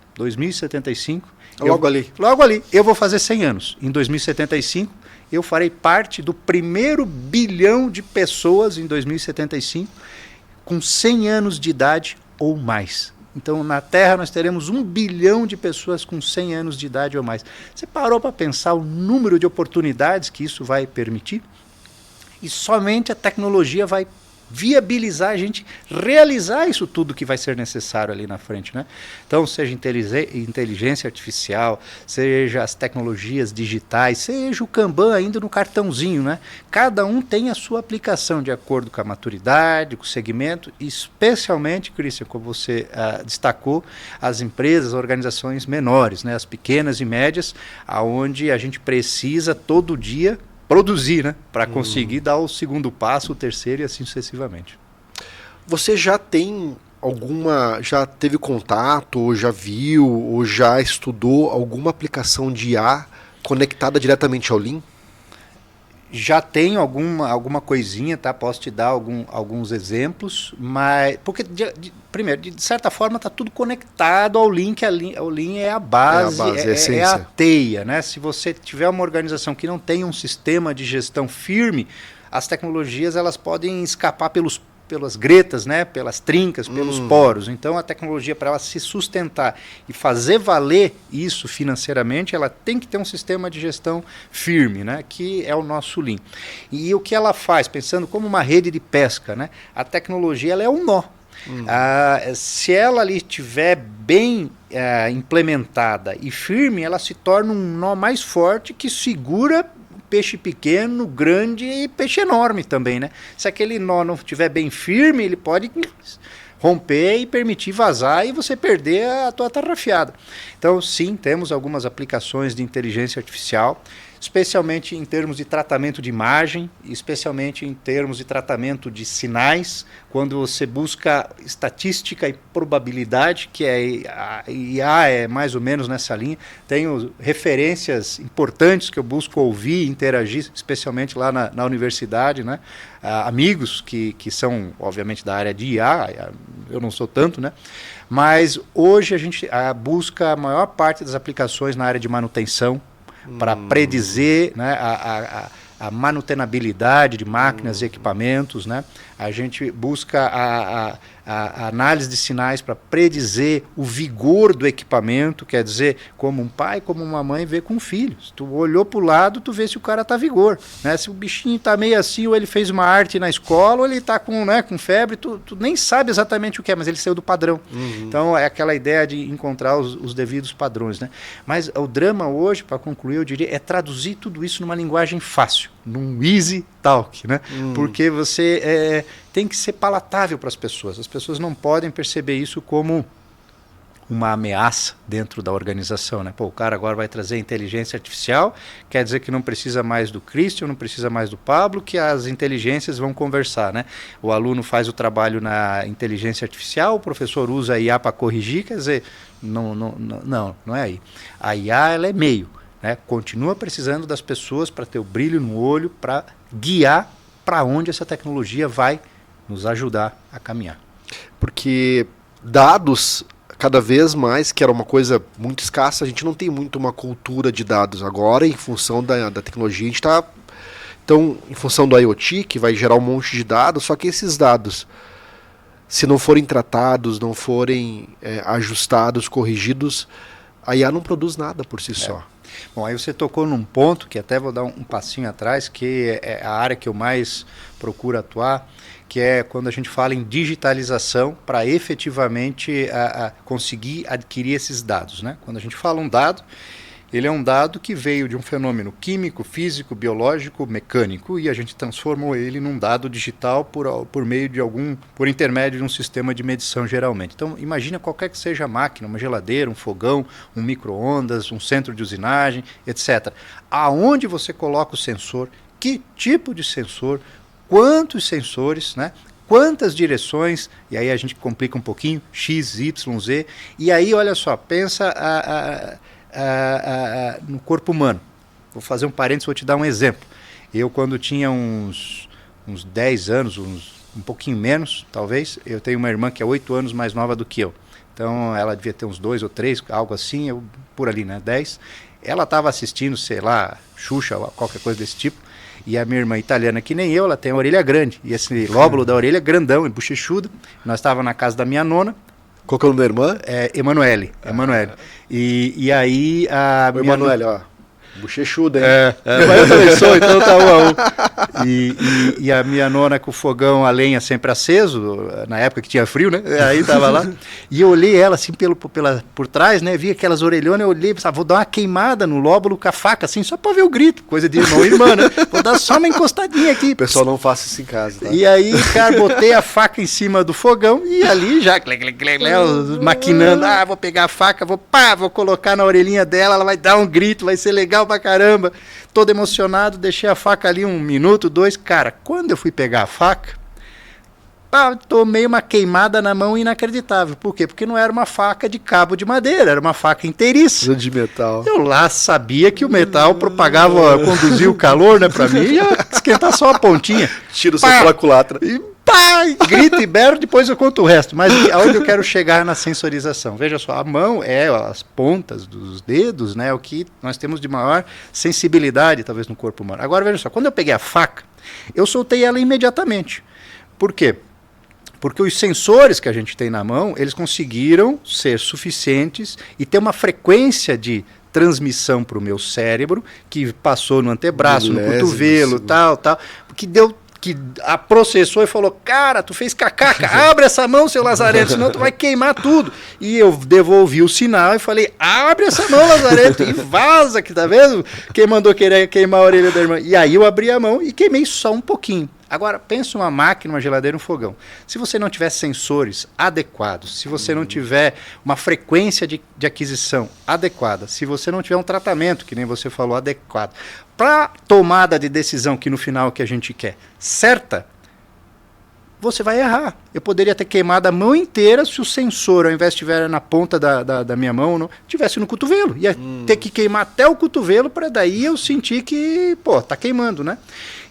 logo ali, eu vou fazer 100 anos. Em 2075, eu farei parte do primeiro bilhão de pessoas em 2075 com 100 anos de idade ou mais. Então, na Terra, nós teremos 1 bilhão de pessoas com 100 anos de idade ou mais. Você parou para pensar o número de oportunidades que isso vai permitir? E somente a tecnologia vai viabilizar a gente realizar isso tudo que vai ser necessário ali na frente, né? Então, seja inteligência artificial, seja as tecnologias digitais, seja o Kanban ainda no cartãozinho, né? Cada um tem a sua aplicação de acordo com a maturidade, com o segmento, especialmente, Christian, como você destacou, as empresas, organizações menores, né? As pequenas e médias, aonde a gente precisa todo dia produzir, né? Para conseguir dar o segundo passo, o terceiro e assim sucessivamente. Você já teve contato, ou já viu, ou já estudou alguma aplicação de IA conectada diretamente ao Lean? Já tenho alguma coisinha, tá? Posso te dar alguns exemplos, mas porque primeiro, de certa forma, está tudo conectado ao Lean, que o Lean é a base, é a teia, né? Se você tiver uma organização que não tem um sistema de gestão firme, as tecnologias elas podem escapar pelas gretas, né? Pelas trincas, pelos poros. Então, a tecnologia, para ela se sustentar e fazer valer isso financeiramente, ela tem que ter um sistema de gestão firme, né? Que é o nosso Lean. E o que ela faz, pensando como uma rede de pesca, né? A tecnologia ela é um nó. Se ela ali estiver bem implementada e firme, ela se torna um nó mais forte que segura peixe pequeno, grande e peixe enorme também, né? Se aquele nó não estiver bem firme, ele pode romper e permitir vazar e você perder a tua tarrafiada. Então, sim, temos algumas aplicações de inteligência artificial. especialmente em termos de tratamento de imagem, especialmente em termos de tratamento de sinais, quando você busca estatística e probabilidade, que a IA é mais ou menos nessa linha. Tenho referências importantes que eu busco ouvir, interagir, especialmente lá na universidade, né? Amigos que são, obviamente, da área de IA, eu não sou tanto, né? Mas hoje a gente busca a maior parte das aplicações na área de manutenção, para predizer, né, a manutenabilidade de máquinas e equipamentos, né? A gente busca a análise de sinais para predizer o vigor do equipamento, quer dizer, como um pai, como uma mãe vê com um filho. Se tu olhou para o lado, tu vê se o cara está vigor, né? Se o bichinho está meio assim, ou ele fez uma arte na escola, ou ele está com febre, tu nem sabe exatamente o que é, mas ele saiu do padrão. Então é aquela ideia de encontrar os devidos padrões, né? Mas o drama hoje, para concluir, eu diria, é traduzir tudo isso numa linguagem fácil, num easy talk, né? Porque você tem que ser palatável para as pessoas. As pessoas não podem perceber isso como uma ameaça dentro da organização, né? Pô, o cara agora vai trazer inteligência artificial, quer dizer que não precisa mais do Christian, não precisa mais do Pablo, que as inteligências vão conversar, né? O aluno faz o trabalho na inteligência artificial, o professor usa a IA para corrigir, quer dizer, não é aí. A IA, ela é meio, né? Continua precisando das pessoas para ter o brilho no olho, para guiar para onde essa tecnologia vai nos ajudar a caminhar. Porque dados, cada vez mais, que era uma coisa muito escassa, a gente não tem muito uma cultura de dados agora, em função da tecnologia, a gente está... Então, em função do IoT, que vai gerar um monte de dados, só que esses dados, se não forem tratados, não forem ajustados, corrigidos, a IA não produz nada por si só. Bom, aí você tocou num ponto, que até vou dar um passinho atrás, que é a área que eu mais procuro atuar, que é quando a gente fala em digitalização para efetivamente conseguir adquirir esses dados, né? Quando a gente fala um dado, ele é um dado que veio de um fenômeno químico, físico, biológico, mecânico, e a gente transformou ele num dado digital por meio de por intermédio de um sistema de medição, geralmente. Então, imagina qualquer que seja a máquina, uma geladeira, um fogão, um micro-ondas, um centro de usinagem, etc. Aonde você coloca o sensor, que tipo de sensor, quantos sensores, né? Quantas direções, e aí a gente complica um pouquinho, X, Y, Z, e aí, olha só, pensa no corpo humano. Vou fazer um parênteses, vou te dar um exemplo. Eu, quando tinha uns 10 anos, um pouquinho menos, talvez, eu tenho uma irmã que é 8 anos mais nova do que eu. Então, ela devia ter uns 2 ou 3, algo assim, eu por ali, né, 10. Ela estava assistindo, sei lá, Xuxa, qualquer coisa desse tipo, e a minha irmã italiana, que nem eu, ela tem a orelha grande, e esse lóbulo da orelha é grandão e bochechudo. Nós estávamos na casa da minha nona. Qual que é o nome da irmã? Emanuele. E aí a minha Emanuele, ó, bochechuda, hein? Mas eu também sou, então tá 1-1. E a minha nona com o fogão, a lenha sempre aceso, na época que tinha frio, né? Aí tava lá. E eu olhei ela assim por trás, né? Vi aquelas orelhonas, eu olhei e pensava, vou dar uma queimada no lóbulo com a faca, assim, só pra ver o grito. Coisa de irmão e irmã, né? Vou dar só uma encostadinha aqui. Pessoal, não faça isso em casa, tá? E aí, cara, botei a faca em cima do fogão e ali já, maquinando, vou pegar a faca, vou colocar na orelhinha dela, ela vai dar um grito, vai ser legal pra caramba. Todo emocionado, deixei a faca ali 1 minuto, 2. Cara, quando eu fui pegar a faca, tomei uma queimada na mão inacreditável. Por quê? Porque não era uma faca de cabo de madeira, era uma faca inteiriça. De metal. Eu lá sabia que o metal conduzia o calor, né, pra mim, e ia esquentar só a pontinha. Tira só pela culatra. Grita e berro, depois eu conto o resto. Mas aonde eu quero chegar na sensorização? Veja só, a mão as pontas dos dedos, né, o que nós temos de maior sensibilidade, talvez, no corpo humano. Agora, veja só, quando eu peguei a faca, eu soltei ela imediatamente. Por quê? Porque os sensores que a gente tem na mão, eles conseguiram ser suficientes e ter uma frequência de transmissão para o meu cérebro, que passou no antebraço, no cotovelo, tal, que processou e falou, cara, tu fez cacaca, abre essa mão, seu Lazarento, senão tu vai queimar tudo. E eu devolvi o sinal e falei, abre essa mão, Lazarento, e vaza, que tá vendo? Quem mandou querer queimar a orelha da irmã? E aí eu abri a mão e queimei só um pouquinho. Agora, pensa uma máquina, uma geladeira, um fogão. Se você não tiver sensores adequados, se você não tiver uma frequência de aquisição adequada, se você não tiver um tratamento, que nem você falou, adequado, para tomada de decisão, que no final é o que a gente quer, certa, você vai errar. Eu poderia ter queimado a mão inteira se o sensor, ao invés de estiver na ponta da minha mão, não tivesse no cotovelo. Ia ter que queimar até o cotovelo para daí eu sentir que, tá queimando, né?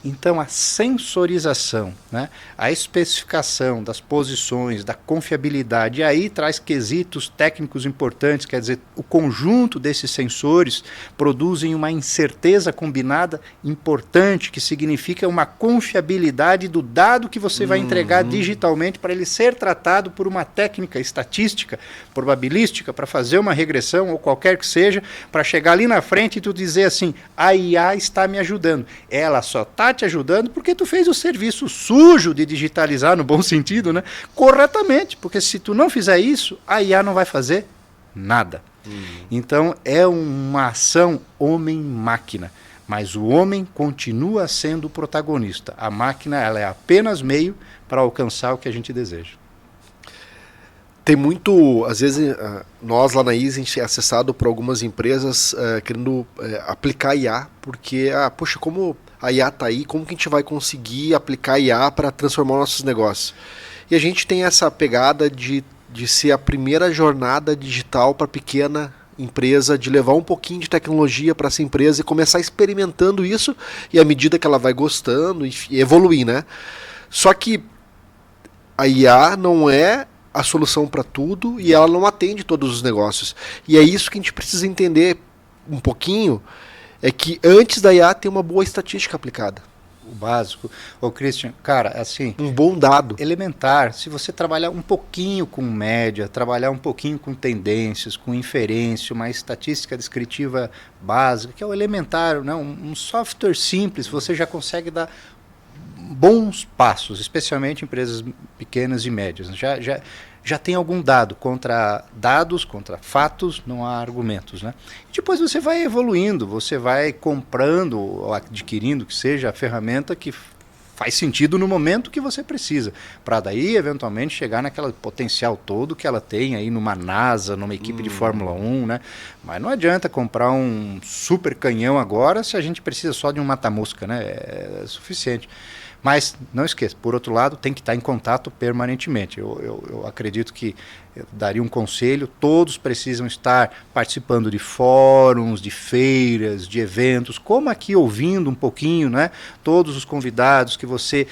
Então, a sensorização, né? A especificação das posições, da confiabilidade, e aí traz quesitos técnicos importantes, quer dizer, o conjunto desses sensores produzem uma incerteza combinada importante, que significa uma confiabilidade do dado que você vai entregar digitalmente para ele ser tratado por uma técnica estatística, probabilística, para fazer uma regressão ou qualquer que seja, para chegar ali na frente e tu dizer assim, a IA está me ajudando. Ela só está te ajudando porque tu fez o serviço sujo de digitalizar, no bom sentido, né? Corretamente, porque se tu não fizer isso, a IA não vai fazer nada. Então é uma ação homem-máquina, mas o homem continua sendo o protagonista. A máquina, ela é apenas meio para alcançar o que a gente deseja. Tem muito, às vezes, nós lá na ISA, a gente é acessado por algumas empresas querendo aplicar IA, porque, poxa, como a IA está aí, como que a gente vai conseguir aplicar IA para transformar nossos negócios? E a gente tem essa pegada de ser a primeira jornada digital para pequena empresa, de levar um pouquinho de tecnologia para essa empresa e começar experimentando isso, e à medida que ela vai gostando e evoluir, né? Só que a IA não é a solução para tudo e ela não atende todos os negócios. E é isso que a gente precisa entender um pouquinho, é que antes da IA tem uma boa estatística aplicada. O básico. Ô, Christian, cara, assim... Um bom dado. Elementar. Se você trabalhar um pouquinho com média, trabalhar um pouquinho com tendências, com inferência, uma estatística descritiva básica, que é o elementar, né? Um software simples, você já consegue dar bons passos, especialmente em empresas pequenas e médias. Já tem algum dado. Contra dados, contra fatos, não há argumentos, né? E depois você vai evoluindo, você vai comprando ou adquirindo que seja a ferramenta que faz sentido no momento que você precisa, para daí eventualmente chegar naquele potencial todo que ela tem aí numa NASA, numa equipe de Fórmula 1, né? Mas não adianta comprar um super canhão agora se a gente precisa só de um mata-mosca, né? É suficiente. Mas não esqueça, por outro lado, tem que estar em contato permanentemente. Eu acredito que eu daria um conselho, todos precisam estar participando de fóruns, de feiras, de eventos, como aqui ouvindo um pouquinho, né? Todos os convidados que você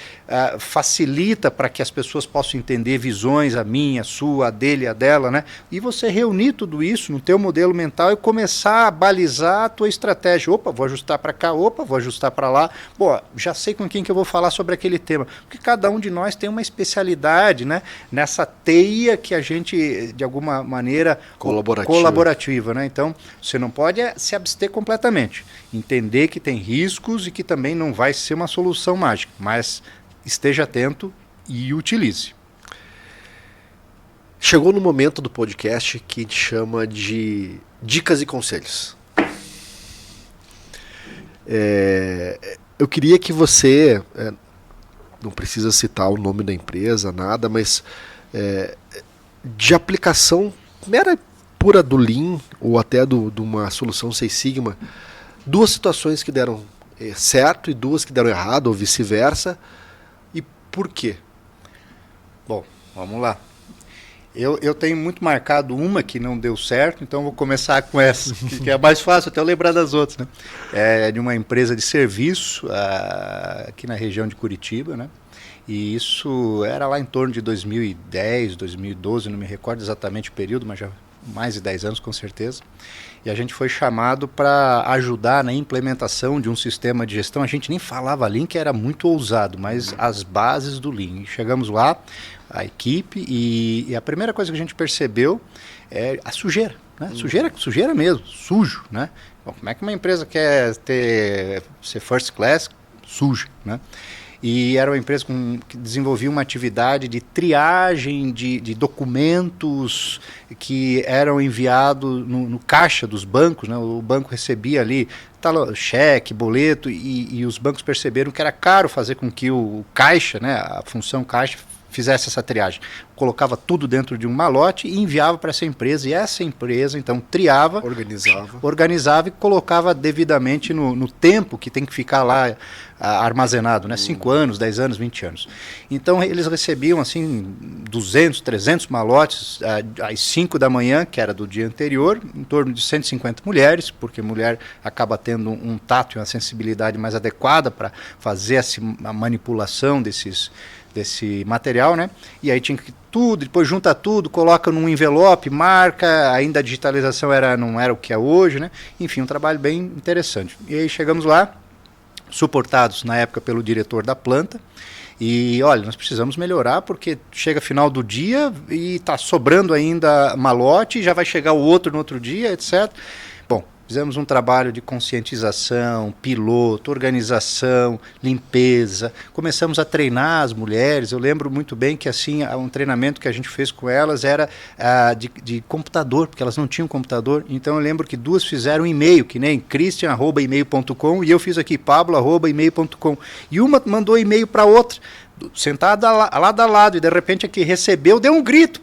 facilita para que as pessoas possam entender visões, a minha, a sua, a dele, a dela, né? E você reunir tudo isso no teu modelo mental e começar a balizar a tua estratégia. Opa, vou ajustar para cá, opa, vou ajustar para lá. Pô, já sei com quem que eu vou falar sobre aquele tema. Porque cada um de nós tem uma especialidade, né? Nessa teia que a gente, de alguma maneira, colaborativa, né? Então, você não pode se abster completamente. Entender que tem riscos e que também não vai ser uma solução mágica, mas esteja atento e utilize. Chegou no momento do podcast que a gente chama de dicas e conselhos. Eu queria que você, não precisa citar o nome da empresa, nada, mas de aplicação mera pura do Lean ou até de uma solução Six Sigma, duas situações que deram certo e duas que deram errado ou vice-versa, e por quê? Bom, vamos lá. Eu tenho muito marcado uma que não deu certo, então vou começar com essa, que é mais fácil até eu lembrar das outras, né? É de uma empresa de serviço aqui na região de Curitiba, né? E isso era lá em torno de 2010, 2012, não me recordo exatamente o período, mas já mais de 10 anos com certeza. E a gente foi chamado para ajudar na implementação de um sistema de gestão. A gente nem falava Lean, que era muito ousado, mas as bases do Lean. E chegamos lá, a equipe, e a primeira coisa que a gente percebeu é a sujeira, né? Sujeira mesmo, sujo, né? Bom, como é que uma empresa quer ser first class suja, né? e era uma empresa que desenvolvia uma atividade de triagem de documentos que eram enviados no caixa dos bancos, né? O banco recebia ali cheque, boleto, e os bancos perceberam que era caro fazer com que o caixa, né, a função caixa, fizesse essa triagem. Colocava tudo dentro de um malote e enviava para essa empresa, e essa empresa então triava, organizava e colocava devidamente no tempo que tem que ficar lá armazenado, né? 5 anos, 10 anos, 20 anos. Então eles recebiam assim 200, 300 malotes às 5 da manhã, que era do dia anterior, em torno de 150 mulheres, porque mulher acaba tendo um tato e uma sensibilidade mais adequada para fazer a manipulação desse material, né? E aí tinha que tudo, depois junta tudo, coloca num envelope, marca, ainda a digitalização não era o que é hoje, né? Enfim, um trabalho bem interessante. E aí chegamos lá, suportados na época pelo diretor da planta, e olha, nós precisamos melhorar porque chega final do dia e está sobrando ainda malote, já vai chegar o outro no outro dia, etc. Bom, fizemos um trabalho de conscientização, piloto, organização, limpeza. Começamos a treinar as mulheres. Eu lembro muito bem que assim, um treinamento que a gente fez com elas era de computador, porque elas não tinham computador. Então eu lembro que 2 fizeram e-mail, que nem christian@email.com, e eu fiz aqui pablo@email.com. E uma mandou e-mail para outra, sentada lado a lado, e de repente a que recebeu deu um grito.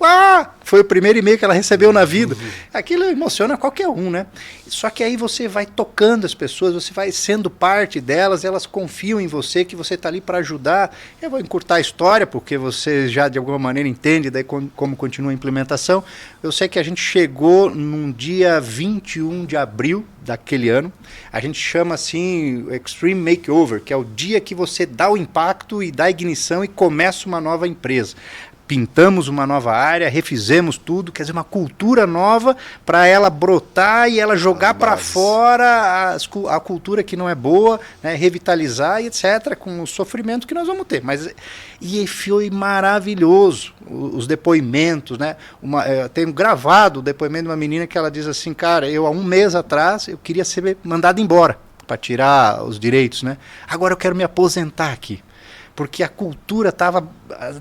Foi o primeiro e-mail que ela recebeu na vida. Aquilo emociona qualquer um, né? Só que aí você vai tocando as pessoas, você vai sendo parte delas, elas confiam em você, que você está ali para ajudar. Eu vou encurtar a história, porque você já de alguma maneira entende daí como continua a implementação. Eu sei que a gente chegou num dia 21 de abril daquele ano. A gente chama assim Extreme Makeover, que é o dia que você dá o impacto e dá a ignição e começa uma nova empresa. Pintamos uma nova área, refizemos tudo, quer dizer, uma cultura nova para ela brotar e ela jogar para fora a cultura que não é boa, né, revitalizar e etc., com o sofrimento que nós vamos ter. E foi maravilhoso, os depoimentos, né? Eu tenho gravado o depoimento de uma menina que ela diz assim, cara, há 1 mês atrás eu queria ser mandado embora para tirar os direitos, né? Agora eu quero me aposentar aqui, porque a cultura estava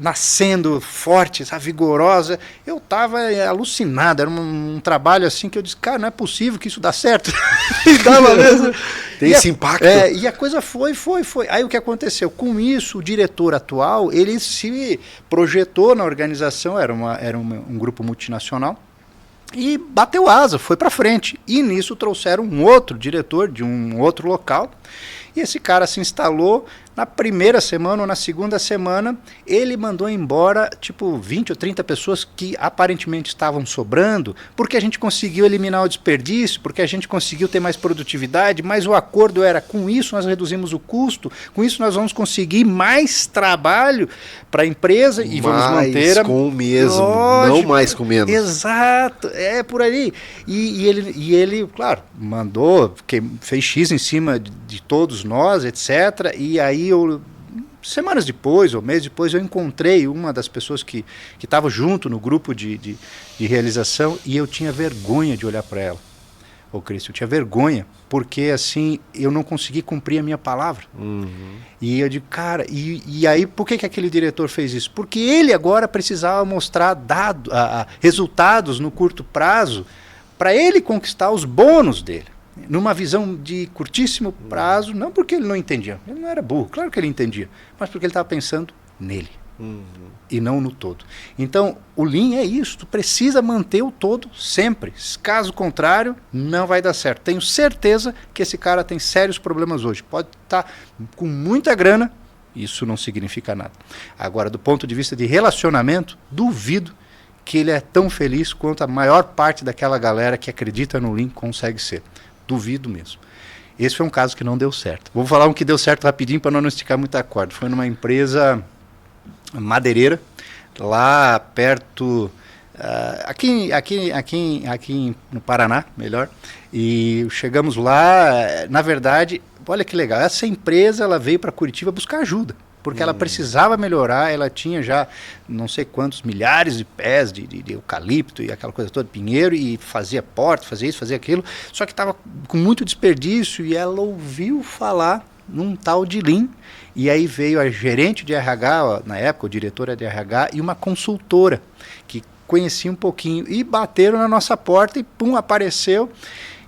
nascendo forte, sabe, vigorosa. Eu estava alucinado, era um trabalho assim que eu disse, cara, não é possível que isso dá certo. E dava mesmo. Tem esse impacto. E a coisa foi. Aí o que aconteceu? Com isso, o diretor atual, ele se projetou na organização, era um grupo multinacional, e bateu asa, foi para frente. E nisso trouxeram um outro diretor de um outro local, e esse cara se instalou. Na primeira semana ou na segunda semana, ele mandou embora, 20 ou 30 pessoas que aparentemente estavam sobrando, porque a gente conseguiu eliminar o desperdício, porque a gente conseguiu ter mais produtividade, mas o acordo era, com isso nós reduzimos o custo, com isso nós vamos conseguir mais trabalho para a empresa e vamos manter... Mais com o mesmo, não mais com menos. Exato, é por aí. E ele, claro, mandou, fez X em cima de todos nós, etc., e aí semanas depois, ou meses depois, eu encontrei uma das pessoas que estava junto no grupo de realização, e eu tinha vergonha de olhar para ela. Cristo, eu tinha vergonha, porque assim, eu não consegui cumprir a minha palavra. E eu digo, cara, e aí por que aquele diretor fez isso? Porque ele agora precisava mostrar resultados no curto prazo, para ele conquistar os bônus dele. Numa visão de curtíssimo prazo, não porque ele não entendia, ele não era burro, claro que ele entendia, mas porque ele estava pensando nele, e não no todo. Então, o Lean é isso, tu precisa manter o todo sempre, caso contrário, não vai dar certo. Tenho certeza que esse cara tem sérios problemas hoje, pode estar com muita grana, isso não significa nada. Agora, do ponto de vista de relacionamento, duvido que ele é tão feliz quanto a maior parte daquela galera que acredita no Lean consegue ser. Duvido mesmo. Esse foi um caso que não deu certo. Vou falar um que deu certo rapidinho para não esticar muito a corda. Foi numa empresa madeireira, lá perto, aqui no Paraná, melhor. E chegamos lá, na verdade, olha que legal, essa empresa ela veio para Curitiba buscar ajuda, porque ela precisava melhorar, ela tinha já não sei quantos milhares de pés de eucalipto e aquela coisa toda, pinheiro, e fazia porta, fazia isso, fazia aquilo, só que estava com muito desperdício, e ela ouviu falar num tal de Lean. E aí veio a gerente de RH, ó, na época, o diretor de RH, e uma consultora que conhecia um pouquinho. E bateram na nossa porta e pum, apareceu.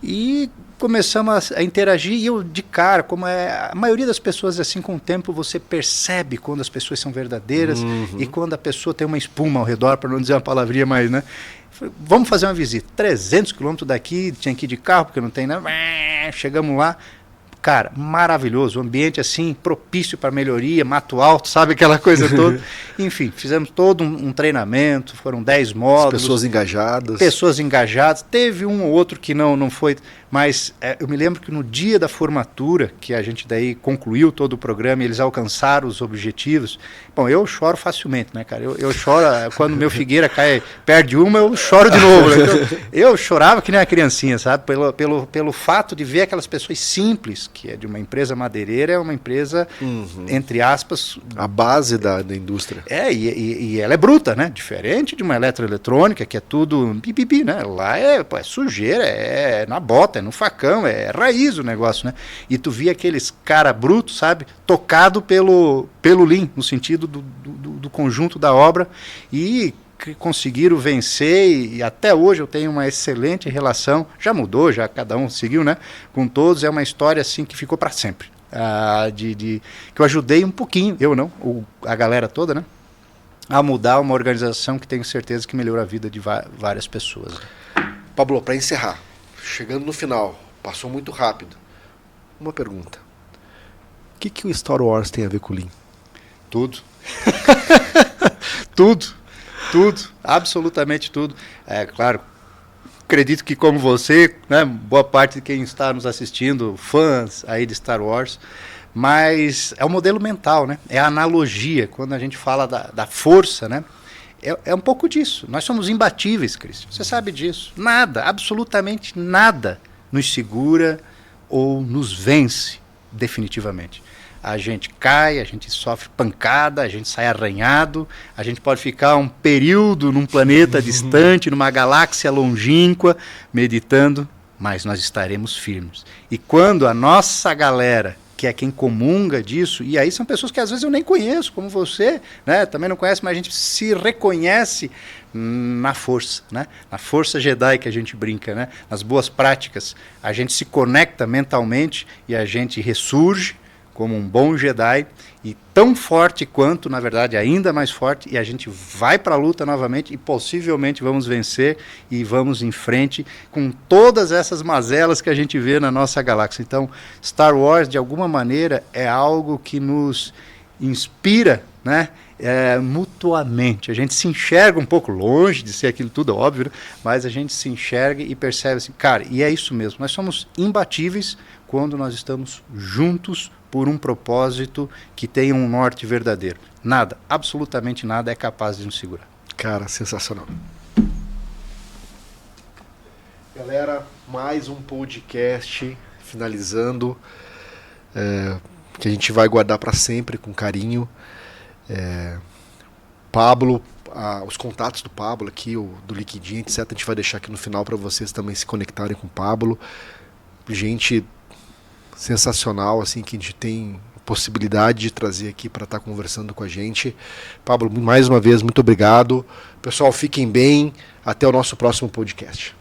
E começamos a interagir. E eu, de cara, como a maioria das pessoas, assim, com o tempo, você percebe quando as pessoas são verdadeiras e quando a pessoa tem uma espuma ao redor, para não dizer uma palavrinha mais, né? Vamos fazer uma visita. 300 quilômetros daqui, tinha que ir de carro, porque não tem nada. Chegamos lá. Cara, maravilhoso, o ambiente assim, propício para melhoria, mato alto, sabe aquela coisa toda. Enfim, fizemos todo um treinamento, foram 10 módulos. Pessoas engajadas. Pessoas engajadas. Teve um ou outro que não foi, mas eu me lembro que no dia da formatura, que a gente daí concluiu todo o programa e eles alcançaram os objetivos. Bom, eu choro facilmente, né, cara? Eu choro, quando meu Figueira perde uma, eu choro de novo. Né? Então, eu chorava que nem uma criancinha, sabe? Pelo fato de ver aquelas pessoas simples, que é de uma empresa madeireira, é uma empresa, entre aspas... A base da indústria. E ela é bruta, né? Diferente de uma eletroeletrônica, que é tudo pipipi, né? Lá é sujeira, é na bota, é no facão, é raiz o negócio, né? E tu via aqueles cara brutos, sabe? Tocado pelo Lean, no sentido do conjunto da obra, e conseguiram vencer, e até hoje eu tenho uma excelente relação, já mudou, já cada um seguiu, né, com todos, é uma história assim que ficou para sempre, que eu ajudei um pouquinho, eu não, a galera toda, né, a mudar uma organização que tenho certeza que melhorou a vida de várias pessoas. Pablo, para encerrar, chegando no final, passou muito rápido, uma pergunta: o que o Star Wars tem a ver com o Lean? Tudo. Tudo, absolutamente tudo. É claro, acredito que como você, né, boa parte de quem está nos assistindo, fãs aí de Star Wars, mas é o modelo mental, né? É a analogia, quando a gente fala da força, né? É um pouco disso. Nós somos imbatíveis, Cristian. Você sabe disso. Nada, absolutamente nada nos segura ou nos vence definitivamente. A gente cai, a gente sofre pancada, a gente sai arranhado, a gente pode ficar um período num planeta distante, numa galáxia longínqua, meditando, mas nós estaremos firmes. E quando a nossa galera, que é quem comunga disso, e aí são pessoas que às vezes eu nem conheço, como você, né, também não conhece, mas a gente se reconhece na força, né? Na força Jedi que a gente brinca, né? Nas boas práticas. A gente se conecta mentalmente e a gente ressurge como um bom Jedi, e tão forte quanto, na verdade, ainda mais forte, e a gente vai para a luta novamente e possivelmente vamos vencer e vamos em frente com todas essas mazelas que a gente vê na nossa galáxia. Então, Star Wars, de alguma maneira, é algo que nos inspira, né? Mutuamente. A gente se enxerga um pouco longe de ser aquilo tudo, óbvio, né? Mas a gente se enxerga e percebe assim, cara, e é isso mesmo, nós somos imbatíveis quando nós estamos juntos por um propósito que tem um norte verdadeiro. Nada, absolutamente nada é capaz de nos segurar. Cara, sensacional. Galera, mais um podcast finalizando, que a gente vai guardar para sempre com carinho. Pablo, os contatos do Pablo aqui, do Liquidinha, etc. A gente vai deixar aqui no final para vocês também se conectarem com o Pablo. Gente sensacional, assim, que a gente tem possibilidade de trazer aqui para estar conversando com a gente. Pablo, mais uma vez, muito obrigado. Pessoal, fiquem bem. Até o nosso próximo podcast.